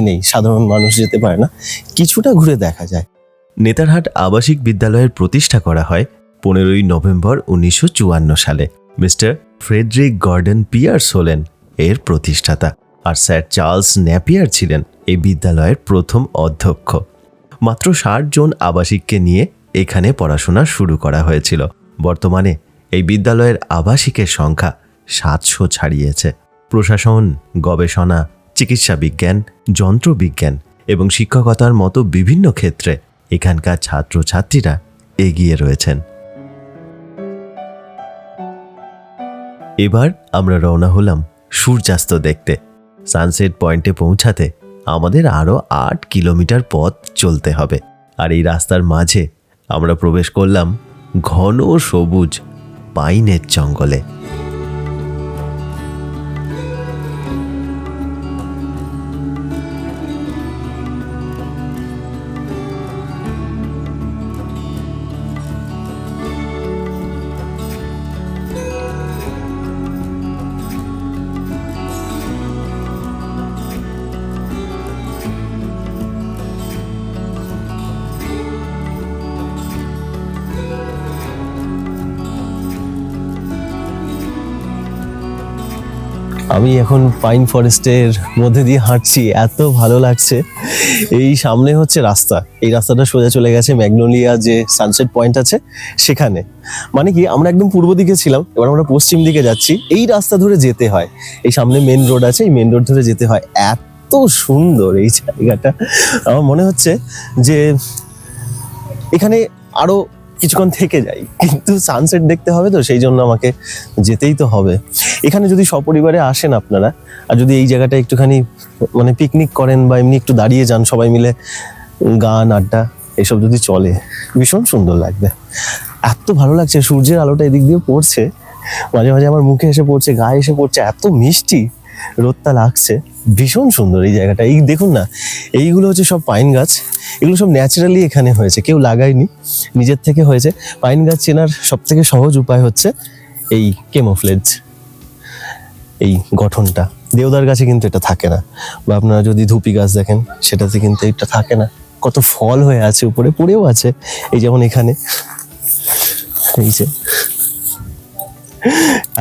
নেই, সাধারণ মানুষ যেতে পারে না, কিছুটা ঘুরে দেখা যায়। নেতারহাট আবাসিক বিদ্যালয়ের প্রতিষ্ঠা করা হয় 15ই নভেম্বর 1954 সালে। মিস্টার ফ্রেডরিক গর্ডন পিয়ার্স হলেন এর প্রতিষ্ঠাতা, আর স্যার চার্লস ন্যাপিয়ার ছিলেন এই বিদ্যালয়ের প্রথম অধ্যক্ষ। মাত্র 60 জন আবাসিককে নিয়ে এখানে পড়াশোনা শুরু করা হয়েছিল। বর্তমানে এই বিদ্যালয়ের আবাসিকের সংখ্যা 700 ছাড়িয়েছে। প্রশাসন, গবেষণা, চিকিৎসা বিজ্ঞান, যন্ত্রবিজ্ঞান এবং শিক্ষকতার মতো বিভিন্ন ক্ষেত্রে এখানকার ছাত্রছাত্রীরা এগিয়ে রয়েছেন। এবার আমরা রওনা হলাম সূর্যাস্ত দেখতে। সানসেট পয়েন্টে পৌঁছাতে আমাদের আরও 8 কিলোমিটার পথ চলতে হবে। আর এই রাস্তার মাঝে আমরা প্রবেশ করলাম ঘন সবুজ পাইনের জঙ্গলে। আমি এখন পাইন ফরেস্টের মধ্যে দিয়ে হাঁটছি, এত ভালো লাগছে। এই সামনে হচ্ছে রাস্তা, এই রাস্তাটা সোজা চলে গেছে ম্যাগনোলিয়া যে সানসেট পয়েন্ট আছে সেখানে। মানে কি, আমরা একদম পূর্ব দিকে ছিলাম, এবার আমরা পশ্চিম দিকে যাচ্ছি। এই রাস্তা ধরে যেতে হয়, এই সামনে মেন রোড আছে, এই মেন রোড ধরে যেতে হয়। এত সুন্দর এই জায়গাটা, আমার মনে হচ্ছে যে এখানে আরো কিছুক্ষণ থেকে যাই, কিন্তু সানসেট দেখতে হবে তো, সেই জন্য আমাকে যেতেই তো হবে। এখানে যদি সপরিবারে আসেন আপনারা, আর যদি এই জায়গাটা একটুখানি মানে পিকনিক করেন বা এমনি একটু দাঁড়িয়ে যান সবাই মিলে, গান আড্ডা এসব যদি চলে, ভীষণ সুন্দর লাগবে। এত ভালো লাগছে, সূর্যের আলোটা এদিক দিয়ে পড়ছে, মাঝে মাঝে আমার মুখে এসে পড়ছে, গায়ে এসে পড়ছে, এত মিষ্টি রোদটা লাগছে, ভীষণ সুন্দর এই জায়গাটা। এই দেখুন না, এইগুলো হচ্ছে সব পাইন গাছ, এগুলো সব ন্যাচারালি এখানে হয়েছে, কেউ লাগায়নি, নিজের থেকে হয়েছে। পাইন গাছ চেনার সব থেকে সহজ উপায় হচ্ছে এই কেমোফ্লেজ, এই গঠনটা। দেওদার গাছে কিন্তু এটা থাকে না, বা আপনারা যদি ধুপি গাছ দেখেন সেটাতে কিন্তু এটা থাকে না। কত ফল হয়ে আছে, উপরে পড়েও আছে, এই যেমন এখানে, এই যে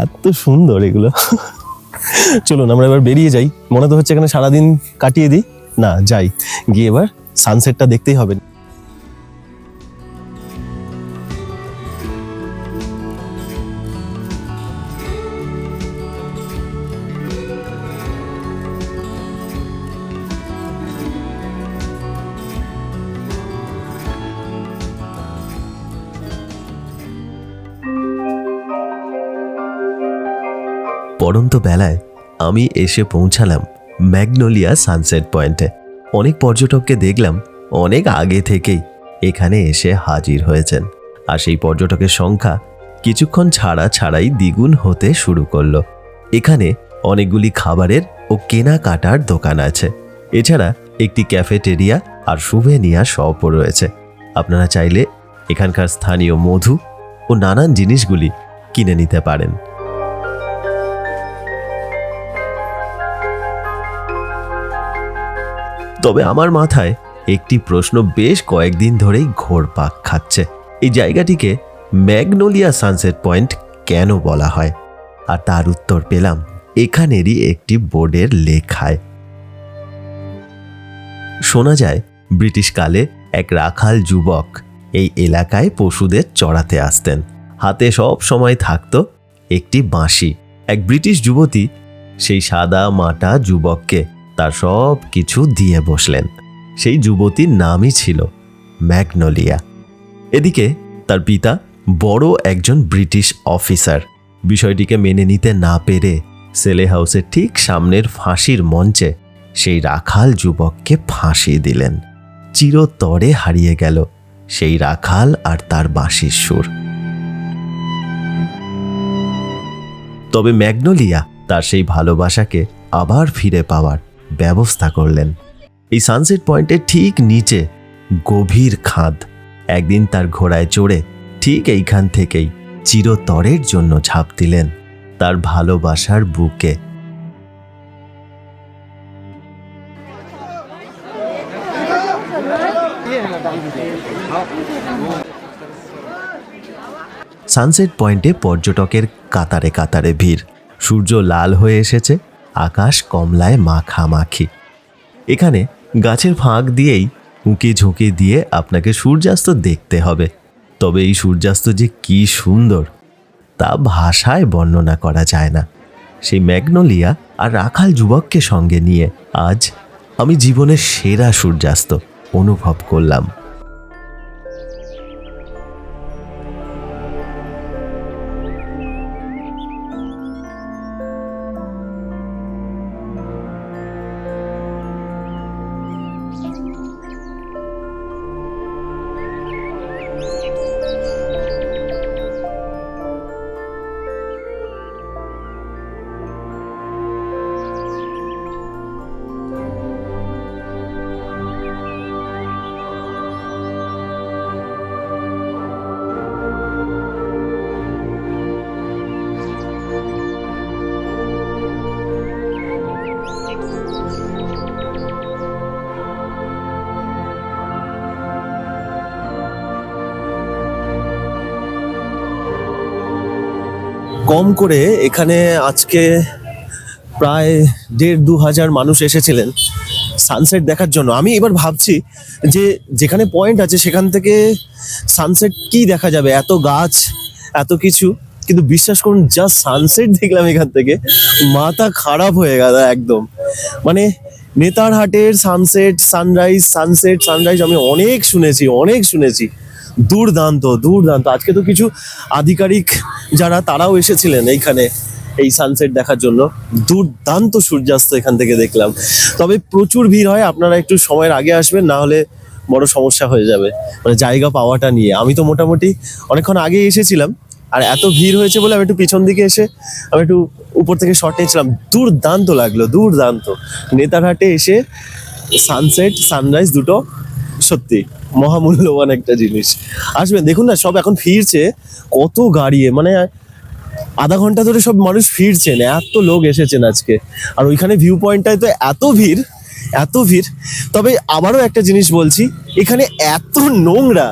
এত সুন্দর এগুলো। চলুন আমরা এবার বেরিয়ে যাই। মনে তো হচ্ছে এখানে সারাদিন কাটিয়ে দিই, না যাই, গিয়ে এবার সানসেটটা দেখতেই হবে। পড়ন্ত বেলায় আমি এসে পৌঁছালাম ম্যাগনোলিয়া সানসেট পয়েন্টে। অনেক পর্যটককে দেখলাম অনেক আগে থেকেই এখানে এসে হাজির হয়েছেন, আর সেই পর্যটকের সংখ্যা কিছুক্ষণ ছাড়াই দ্বিগুণ হতে শুরু করলো। এখানে অনেকগুলি খাবারের ও কেনাকাটার দোকান আছে। এছাড়া একটি ক্যাফেটেরিয়া আর সুভেনিয়ার শপও রয়েছে। আপনারা চাইলে এখানকার স্থানীয় মধু ও নানান জিনিসগুলি কিনে নিতে পারেন। তবে আমার মাথায় একটি প্রশ্ন বেশ কয়েকদিন ধরেই ঘোরপাক খাচ্ছে। এই জায়গাটিকে ম্যাগনোলিয়া সানসেট পয়েন্ট কেন বলা হয়? আর তার উত্তর পেলাম এখানেরই একটি বোর্ডের লেখায়। শোনা যায় ব্রিটিশ কালে এক রাখাল যুবক এই এলাকায় পশুদের চড়াতে আসতেন। হাতে সব সময় থাকতো একটি বাঁশি। এক ব্রিটিশ যুবতী সেই সাদা মাটা যুবককে তার সব কিছু দিয়ে বসলেন। সেই যুবতীর নামই ছিল ম্যাগনোলিয়া। এদিকে তার পিতা বড় একজন ব্রিটিশ অফিসার। বিষয়টিকে মেনে নিতে না পেরে সেলে হাউসের ঠিক সামনের ফাঁসির মঞ্চে সেই রাখাল যুবককে ফাঁসি দিলেন। চিরতরে হারিয়ে গেল সেই রাখাল আর তার বাঁশির সুর। তবে ম্যাগনোলিয়া তার সেই ভালোবাসাকে আবার ফিরে পাওয়ার ব্যবস্থা করলেন। এই সানসেট পয়েন্টের ঠিক নিচে গভীর খাদ। একদিন তার ঘোড়ায় চড়ে ঠিক এইখান থেকেই চিরতরের জন্য ঝাঁপ দিলেন তার ভালোবাসার বুকে। সানসেট পয়েন্টে পর্যটকের কাতারে কাতারে ভিড়। সূর্য লাল হয়ে এসেছে, আকাশ কমলায় মাখামাখি। এখানে গাছের ফাঁক দিয়েই উঁকি ঝুঁকি দিয়ে আপনাকে সূর্যাস্ত দেখতে হবে। তবে এই সূর্যাস্ত যে কি সুন্দর তা ভাষায় বর্ণনা করা যায় না। সেই ম্যাগনোলিয়া আর রাখাল যুবককে সঙ্গে নিয়ে আজ আমি জীবনের সেরা সূর্যাস্ত অনুভব করলাম। কম করে এখানে আজকে প্রায় ১,৫০০ মানুষ এসেছিলেন সানসেট দেখার জন্য। আমি এবার ভাবছি যে যেখানে পয়েন্ট আছে সেখান থেকে সানসেট কি দেখা যাবে, এত গাছ এত কিছু, কিন্তু বিশ্বাস করুন জাস্ট সানসেট দেখলাম এখান থেকে মাথা খারাপ হয়ে গেল একদম। মানে নেতারহাটের সানসেট সানরাইজ আমি অনেক শুনেছি, দুর্দান্ত। আজকে তো কিছু আধিকারিক যারা তারাও এসেছিলেন এইখানে এই সানসেট দেখার জন্য। দুর্দান্ত সূর্যাস্ত এখান থেকে দেখলাম। তবে প্রচুর ভিড় হয়, আপনারা একটু সময়ের আগে আসবেন, না হলে বড় সমস্যা হয়ে যাবে মানে জায়গা পাওয়াটা নিয়ে। আমি তো মোটামুটি অনেকক্ষণ আগে এসেছিলাম, আর এত ভিড় হয়েছে বলে আমি একটু পিছন দিকে এসে আমি একটু উপর থেকে শট নিয়েছিলাম। দুর্দান্ত লাগলো, দুর্দান্ত। নেতারহাটে এসে সানসেট সানরাইজ দুটো সত্যি মহামূল্যবান একটা জিনিস। আসবেন, দেখুন না সব এখন ফিরছে, কত গাড়ি, মানে আধা ঘন্টা ধরে সব মানুষ ফিরছেন, এত লোক এসেছেন আজকে। আর ওইখানে ভিউ পয়েন্টটায় তো এত ভিড়। তবে আবারও একটা জিনিস বলছি, এখানে এত নোংরা,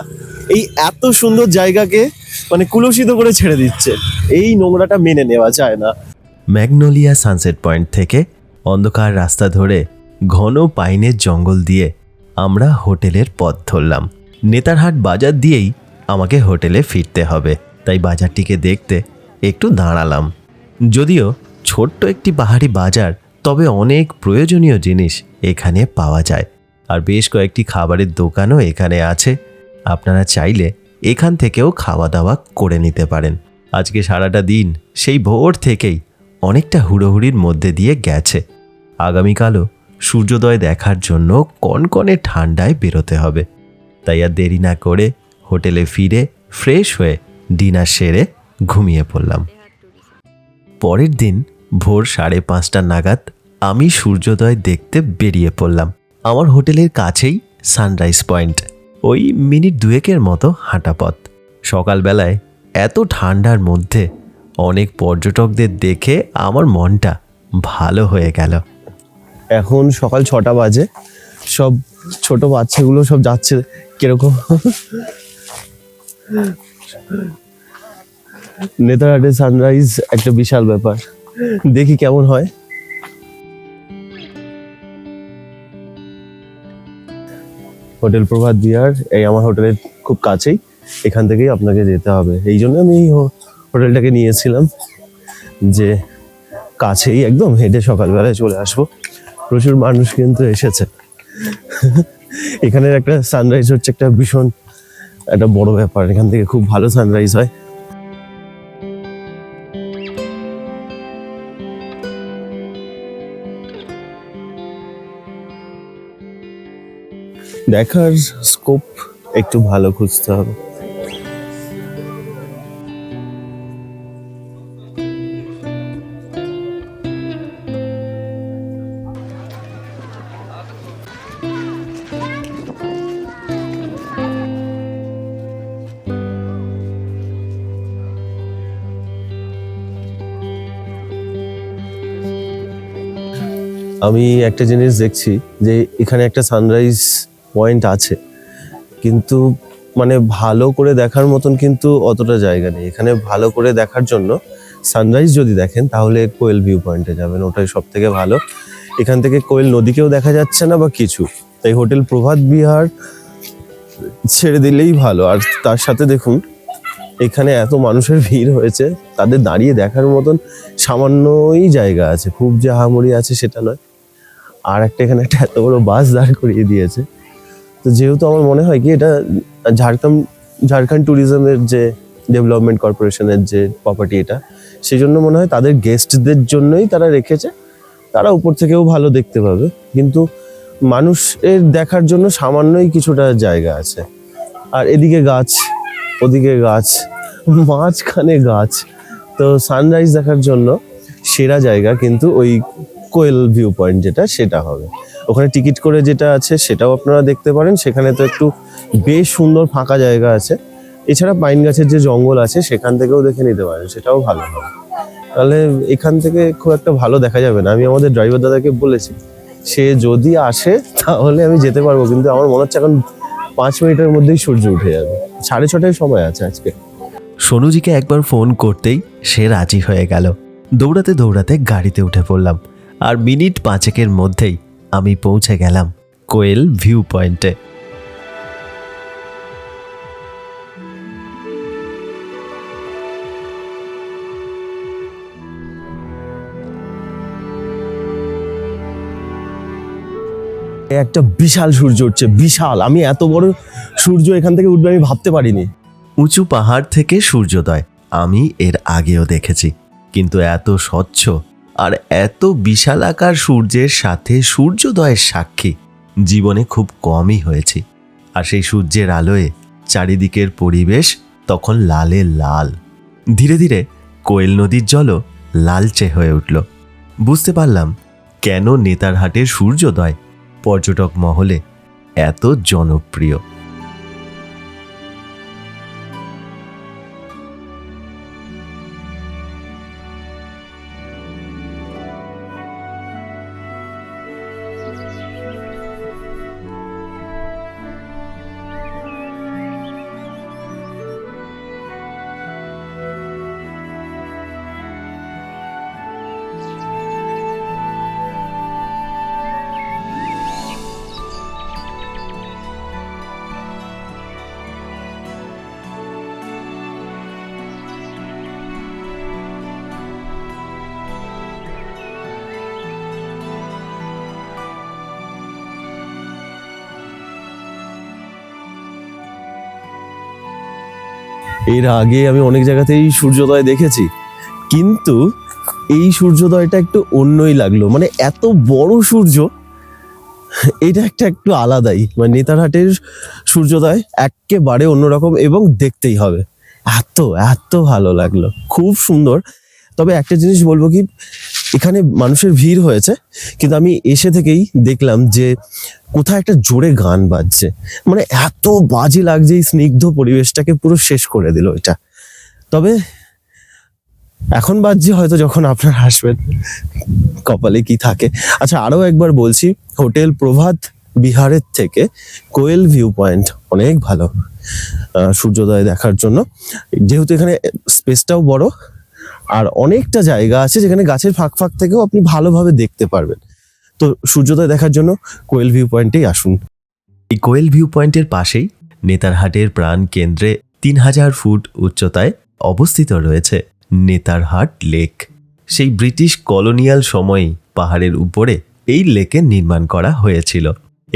এই এত সুন্দর জায়গাকে মানে কুলসিত করে ছেড়ে দিচ্ছে, এই নোংরাটা মেনে নেওয়া যায় না। ম্যাগনোলিয়া সানসেট পয়েন্ট থেকে অন্ধকার রাস্তা ধরে ঘন পাইনের জঙ্গল দিয়ে আমরা হোটেলের পথ ধরলাম। নেতারহাট বাজার দিয়েই আমাকে হোটেলে ফিরতে হবে, তাই বাজারটিকে দেখতে একটু দাঁড়ালাম। যদিও ছোট্ট একটি পাহাড়ি বাজার, তবে অনেক প্রয়োজনীয় জিনিস এখানে পাওয়া যায়। আর বেশ কয়েকটি খাবারের দোকানও এখানে আছে। আপনারা চাইলে এখান থেকেও খাওয়া দাওয়া করে নিতে পারেন। আজকে সারাটা দিন সেই ভোর থেকেই অনেকটা হুড়োহুড়ির মধ্যে দিয়ে গেছে। আগামীকালও সূর্যোদয় দেখার জন্য কনকনে ঠান্ডায় বেরোতে হবে। তাই আর দেরি না করে হোটেলে ফিরে ফ্রেশ হয়ে ডিনার সেরে ঘুমিয়ে পড়লাম। পরের দিন ভোর 5:30 নাগাদ আমি সূর্যোদয় দেখতে বেরিয়ে পড়লাম। আমার হোটেলের কাছেই সানরাইজ পয়েন্ট, ওই মিনিট 2 মতো হাঁটা পথ। সকালবেলায় এত ঠান্ডার মধ্যে অনেক পর্যটকদের দেখে আমার মনটা ভালো হয়ে গেল। এখন সকাল 6টা বাজে, সব ছোট বাচ্চাগুলো সব যাচ্ছে কিরকম। নেতারহাটে সানরাইজ একটা বিশাল ব্যাপার, দেখি কেমন হয়। হোটেল প্রভাত বিহার এই আমার হোটেলের খুব কাছেই, এখান থেকেই আপনাকে যেতে হবে। এই জন্য আমি এই হোটেলটাকে নিয়েছিলাম, যে কাছেই একদম, হেঁটে সকালবেলায় চলে আসবো। প্রচুর মানুষ কিন্তু এসেছে। এখানের একটা সানরাইজ হচ্ছে একটা ভীষণ একটা বড় ব্যাপার, এখান থেকে খুব ভালো সানরাইজ হয়। দেখার স্কোপ একটু ভালো খুঁজতে হবে। আমি একটা জিনিস দেখছি যে এখানে একটা সানরাইজ পয়েন্ট আছে, কিন্তু মানে ভালো করে দেখার মতন কিন্তু অতটা জায়গা নেই এখানে। ভালো করে দেখার জন্য সানরাইজ যদি দেখেন তাহলে কোয়েল ভিউ পয়েন্টে যাবেন, ওটাই সব থেকে ভালো। এখান থেকে কোয়েল নদীকেও দেখা যাচ্ছে না বা কিছু, তাই হোটেল প্রভাত বিহার ছেড়ে দিলেই ভালো। আর তার সাথে দেখুন এখানে এত মানুষের ভিড় হয়েছে, তাদের দাঁড়িয়ে দেখার মতন সামান্যই জায়গা আছে, খুব যে আহামরি আছে সেটা নয়। আর একটা এখানে একটা এত বড় বাস দাঁড় করিয়ে দিয়েছে, তো যেহেতু আমার মনে হয় কি এটা ঝাড়খণ্ড ট্যুরিজমের যে ডেভেলপমেন্ট কর্পোরেশনের যে প্রপার্টি এটা, সেই জন্য মনে হয় তাদের গেস্টদের জন্যই তারা রেখেছে। তারা উপর থেকেও ভালো দেখতে পাবে, কিন্তু মানুষের দেখার জন্য সামান্যই কিছুটা জায়গা আছে। আর এদিকে গাছ, ওদিকে গাছ, মাঝখানে গাছ, তো সানরাইজ দেখার জন্য সেরা জায়গা কিন্তু ওই কোয়েল ভিউ পয়েন্ট যেটা, সেটা হবে। ওখানে টিকিট করে যেটা আছে সেটাও আপনারা দেখতে পারেন, সেখানে তো একটু বেশ সুন্দর ফাঁকা জায়গা আছে। এছাড়া পাইন গাছের যে জঙ্গল আছে সেখান থেকেও দেখে নিতে পারেন, সেটাও ভালো হবে। তাহলে এখান থেকে খুব একটা ভালো দেখা যাবে না। আমি আমাদের ড্রাইভার দাদাকে বলেছি, সে যদি আসে তাহলে আমি যেতে পারবো, কিন্তু আমার মনে হচ্ছে এখন 5 মিনিটের মধ্যেই সূর্য উঠে যাবে। 6:30টায় সময় আছে আজকে। সোনুজিকে একবার ফোন করতেই সে রাজি হয়ে গেল। দৌড়াতে দৌড়াতে গাড়িতে উঠে পড়লাম, আর মিনিট 5 মধ্যেই আমি পৌঁছে গেলাম কোয়েল ভিউ পয়েন্টে। একটা বিশাল সূর্য উঠছে, বিশাল। আমি এত বড় সূর্য এখান থেকে উঠবে আমি ভাবতে পারিনি। উঁচু পাহাড় থেকে সূর্যোদয় আমি এর আগেও দেখেছি, কিন্তু এত স্বচ্ছ আর এত বিশালাকার সূর্যের সাথে সূর্যোদয়ের সাক্ষী জীবনে খুব কমই হয়েছি। আর সেই সূর্যের আলোয় চারিদিকের পরিবেশ তখন লালে লাল। ধীরে ধীরে কোয়েল নদীর জলও লালচে হয়ে উঠল। বুঝতে পারলাম কেন নেতারহাটের সূর্যোদয় পর্যটক মহলে এত জনপ্রিয়। এর আগে আমি অনেক জায়গাতেই সূর্যোদয় দেখেছি, কিন্তু এই সূর্যোদয়টা একটু অন্যই লাগলো। মানে এত বড় সূর্য, এটা একটু আলাদাই। মানে নেতারহাটের সূর্যোদয় একেবারে অন্যরকম এবং দেখতেই হবে। এত এত ভালো লাগলো, খুব সুন্দর। তবে একটা জিনিস বলবো কি, এখানে মানুষের ভিড় হয়েছে, কিন্তু আমি এসে থেকেই দেখলাম যে কোথায় একটা জোরে গান বাজছে। মানে এত বাজে লাগছে, এই স্নিগ্ধ পরিবেশটাকে পুরো শেষ করে দিল এটা। তবে এখন বাজছে হয়তো যখন আপনারা আসবেন, কপালে কি থাকে। আচ্ছা, আরো একবার বলছি, হোটেল প্রভাত বিহারের থেকে কোয়েল ভিউ পয়েন্ট অনেক ভালো সূর্যোদয় দেখার জন্য, যেহেতু এখানে স্পেসটাও বড় আর অনেকটা জায়গা আছে যেখানে গাছের ফাঁক ফাঁক থেকেও আপনি ভালোভাবে দেখতে পারবেন। তো সূর্যোদয় দেখার জন্য কোয়েল ভিউ পয়েন্টেই আসুন। এই কোয়েল ভিউ পয়েন্টের পাশেই নেতারহাটের প্রাণ কেন্দ্রে 3000 ফুট উচ্চতায় অবস্থিত রয়েছে নেতারহাট লেক। সেই ব্রিটিশ কলোনিয়াল সময়েই পাহাড়ের উপরে এই লেকের নির্মাণ করা হয়েছিল।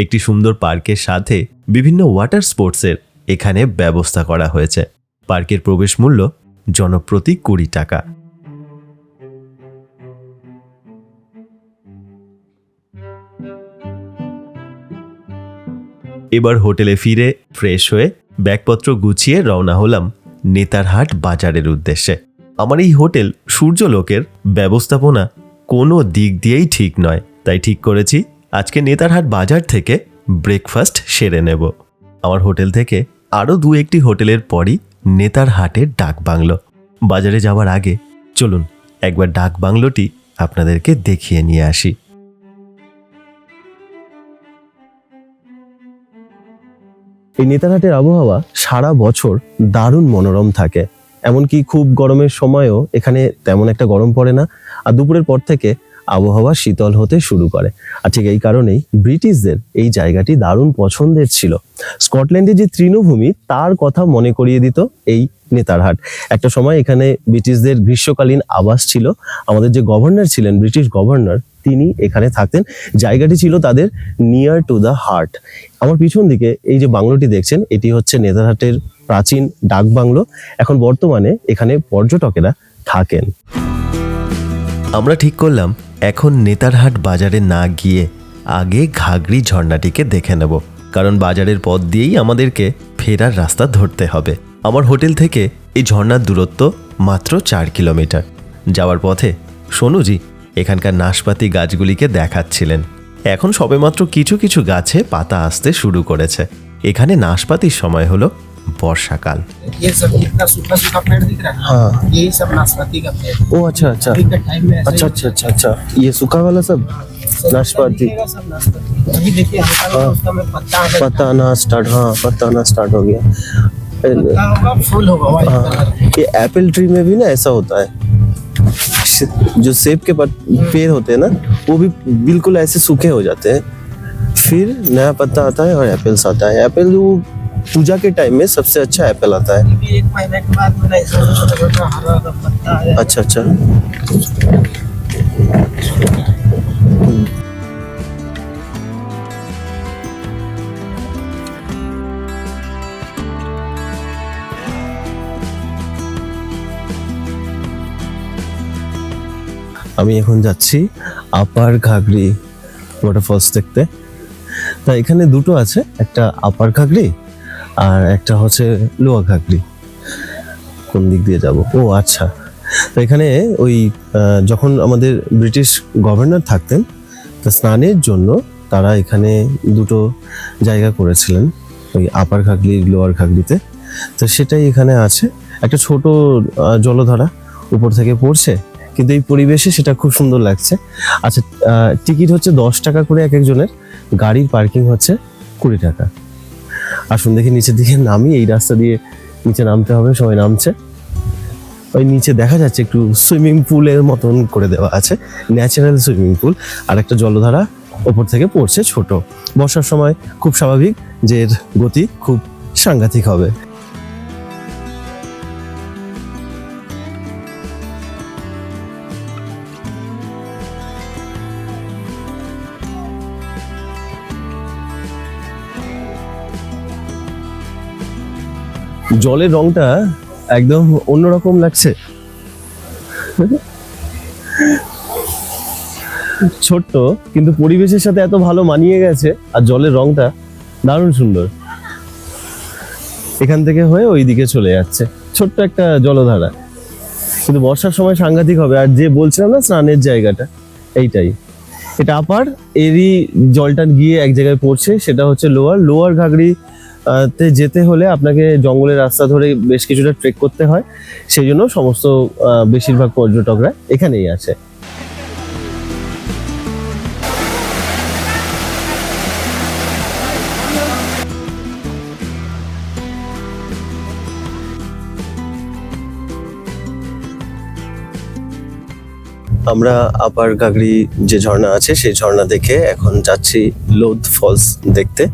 একটি সুন্দর পার্কের সাথে বিভিন্ন ওয়াটার স্পোর্টসের এখানে ব্যবস্থা করা হয়েছে। পার্কের প্রবেশ মূল্য জনপ্রতি 20 টাকা। এবার হোটেলে ফিরে ফ্রেশ হয়ে ব্যাগপত্র গুছিয়ে রওনা হলাম নেতারহাট বাজারের উদ্দেশ্যে। আমার এই হোটেল সূর্যলোকের ব্যবস্থাপনা কোনো দিক দিয়েই ঠিক নয়, তাই ঠিক করেছি আজকে নেতারহাট বাজার থেকে ব্রেকফাস্ট সেরে নেব। আমার হোটেল থেকে আরও 2-1টি হোটেলের পরই নেতারহাটের ডাক বাংলো। বাজারে যাওয়ার আগে চলুন একবার ডাক বাংলোটি আপনাদেরকে দেখিয়ে নিয়ে আসি। এই নেতারহাটের আবহাওয়া সারা বছর দারুণ মনোরম থাকে, এমনকি খুব গরমের সময়ও এখানে তেমন একটা গরম পড়ে না, আর দুপুরের পর থেকে আবহাওয়া শীতল হতে শুরু করে। আর ঠিক এই কারণেই ব্রিটিশদের এই জায়গাটি দারুণ পছন্দের ছিল। স্কটল্যান্ডের যে তৃণভূমি তার কথা মনে করিয়ে দিত এই নেতারহাট। একটা সময় এখানে ব্রিটিশদের গ্রীষ্মকালীন আবাস ছিল। আমাদের যে গভর্নর ছিলেন, ব্রিটিশ গভর্নর, তিনি এখানে থাকতেন। জায়গাটি ছিল তাদের নিয়ার টু দ্য হার্ট। আমার পিছন দিকে এই যে বাংলোটি দেখছেন, এটি হচ্ছে নেতারহাটের প্রাচীন ডাক বাংলো। এখন বর্তমানে এখানে পর্যটকেরা থাকেন। আমরা ঠিক করলাম এখন নেতারহাট বাজারে না গিয়ে আগে ঘাগরি ঝর্ণাটিকে দেখে নেব, কারণ বাজারের পথ দিয়েই আমাদেরকে ফেরার রাস্তা ধরতে হবে। আমার হোটেল থেকে এই ঝর্ণার দূরত্ব মাত্র 4 কিলোমিটার। যাওয়ার পথে সোনুজি এখানকার নাশপাতি গাছগুলিকে দেখাচ্ছিলেন। এখন সবেমাত্র কিছু কিছু গাছে পাতা আসতে শুরু করেছে। এখানে নাশপাতির সময় হলো বর্ষাকাল। ये सब इतना सूखा सूखा पेड़ दिख रहा है, हाँ। यही सब नाशपाती का पेड़। ओ अच्छा अच्छा अभी के टाइम में ऐसा ही अच्छा अच्छा अच्छा अच्छा, ये सूखा वाला सब सब नाशपाती, दिखेगा, सब नाशपाती। अभी देखिए हल्का हल्का उसका में पत्ता आ गया, पत्ता आना स्टार्ट, हाँ पत्ता आना स्टार्ट हो गया। पत्ता होगा, फूल होगा व्हाइट हाँ, कलर। ये एप्पल ट्री में भी ना ऐसा होता है, जो सेब के पेड़ होते हैं ना, वो भी बिल्कुल ऐसे सूखे हो जाते हैं, फिर नया पत्ता आता है और एप्पल्स आता है। एप्पल वो पूजा के टाइम में सबसे अच्छा एप्पल आता है। अभी 1 महीने के बाद मेरा ऐसा छोटा छोटा हरा हरा पत्ता आ जाएगा। अच्छा अच्छा, আমি এখন যাচ্ছি আপার ঘাগরি ওয়াটারফলস দেখতে। তা এখানে দুটো আছে, একটা আপার ঘাগরি আর একটা হচ্ছে লোয়ার ঘাগরি। কোন দিক দিয়ে যাব? ও আচ্ছা, তো এখানে ওই যখন আমাদের ব্রিটিশ গভর্নর থাকতেন, তো স্নানের জন্য তারা এখানে দুটো জায়গা করেছিলেন, ওই আপার ঘাগরি লোয়ার ঘাগরিতে। তো সেটাই এখানে আছে, একটা ছোট জলধারা উপর থেকে পড়ছে, কিন্তু এই পরিবেশে সেটা খুব সুন্দর লাগছে। আচ্ছা, টিকিট হচ্ছে 10 টাকা করে এক একজনের, গাড়ির পার্কিং হচ্ছে 20 টাকা। আসুন দেখি নিচের দিকে নামি, এই রাস্তা দিয়ে নিচে নামতে হবে, সবাই নামছে। ওই নিচে দেখা যাচ্ছে একটু সুইমিং পুলের মতন করে দেওয়া আছে, ন্যাচারাল সুইমিং পুল, আর একটা জলধারা ওপর থেকে পড়ছে ছোট। বর্ষার সময় খুব স্বাভাবিক যে এর গতি খুব সাংঘাতিক হবে। জলের রংটা একদম অন্যরকম লাগছে, ছোট্ট কিন্তু পরিবেশের সাথে এত ভালো মানিয়ে গেছে, আর জলের রংটা দারুণ সুন্দর। এখান থেকে হয়ে ওই দিকে চলে যাচ্ছে, ছোট্ট একটা জলধারা, কিন্তু বর্ষার সময় সাংঘাতিক হবে। আর যে বলছিলাম না স্নানের জায়গাটা, এইটাই, এটা আপার, এরই জলটা গিয়ে এক জায়গায় পড়ছে, সেটা হচ্ছে লোয়ার ঘাগরি তে যেতে হলে আপনাকে জঙ্গলের রাস্তা ধরে বেশ কিছুটা ট্রেক করতে হয়, সেই জন্য সমস্ত বেশিরভাগ পর্যটকরা এখানেই আছে। আমরা আপার গাগরি যে ঝর্ণা আছে সেই ঝর্ণা দেখে এখন যাচ্ছি লোধ ফলস দেখতে।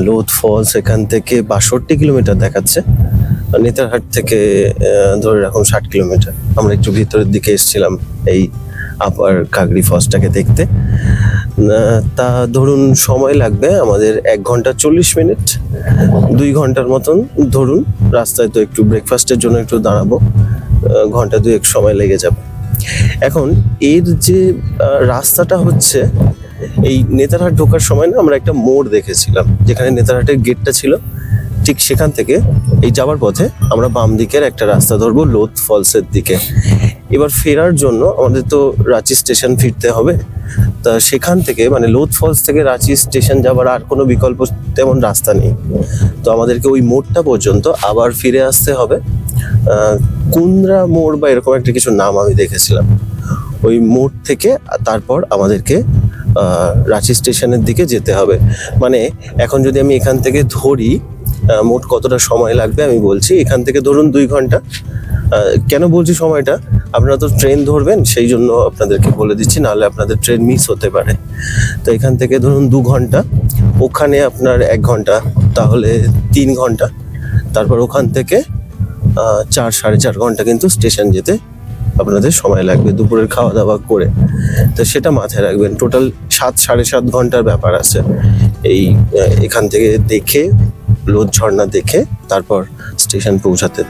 লোধ ফলস এখান থেকে 62 কিলোমিটার দেখাচ্ছে, নেতারহাট থেকে ধরে রাখুন 60 কিলোমিটার। আমরা একটু ভিতরের দিকে এসেছিলাম এই আপার গাগরি ফলসটাকে দেখতে। তা ধরুন সময় লাগবে আমাদের 1 ঘন্টা 40 মিনিট, 2 ঘন্টার মতন ধরুন। রাস্তায় তো একটু ব্রেকফাস্টের জন্য একটু দাঁড়াবো, ঘন্টা 2 সময় লেগে যাবে। এখন এর যে রাস্তাটা হচ্ছে, এই নেতারহাট ঢোকার সময় না আমরা একটা মোড় দেখেছিলাম যেখানে নেতারহাটের গেটটা ছিল, ঠিক সেখান থেকে এই যাওয়ার পথে আমরা বাম দিকের একটা রাস্তা ধরবো লোধ ফলসের দিকে। এবার ফেরার জন্য আমাদের তো রাঁচি স্টেশন ফিরতে হবে, তা সেখান থেকে মানে লোধ ফলস থেকে রাঁচি স্টেশন যাওয়ার আর কোনো বিকল্প তেমন রাস্তা নেই। তো আমাদেরকে ওই মোড়টা পর্যন্ত আবার ফিরে আসতে হবে। কুন্দ্রা মোড় বা এরকম একটা কিছু নাম আমি দেখেছিলাম। ওই মোড় থেকে তারপর আমাদেরকে রাঁচি স্টেশনের দিকে যেতে হবে। মানে এখন যদি আমি এখান থেকে ধরি মোট কতটা সময় লাগবে আমি বলছি। এখান থেকে ধরুন 2 ঘন্টা। কেন বলছি সময়টা, আপনারা তো ট্রেন ধরবেন সেই জন্য আপনাদেরকে বলে দিচ্ছি, নাহলে আপনাদের ট্রেন মিস হতে পারে। তো এখান থেকে ধরুন 2 ঘন্টা, ওখানে আপনার 1 ঘন্টা, তাহলে 3 ঘন্টা। তারপর ওখান থেকে 4-4.5 ঘন্টা কিন্তু স্টেশন যেতে আপনাদের সময় লাগবে দুপুরের খাওয়া দাওয়া করে। তো সেটা মাথায় রাখবেন। টোটাল 7-7.5 ঘন্টার ব্যাপার আছে এই এখান থেকে দেখে, লোধ ঝর্ণা দেখে তারপর স্টেশন পৌঁছাতে।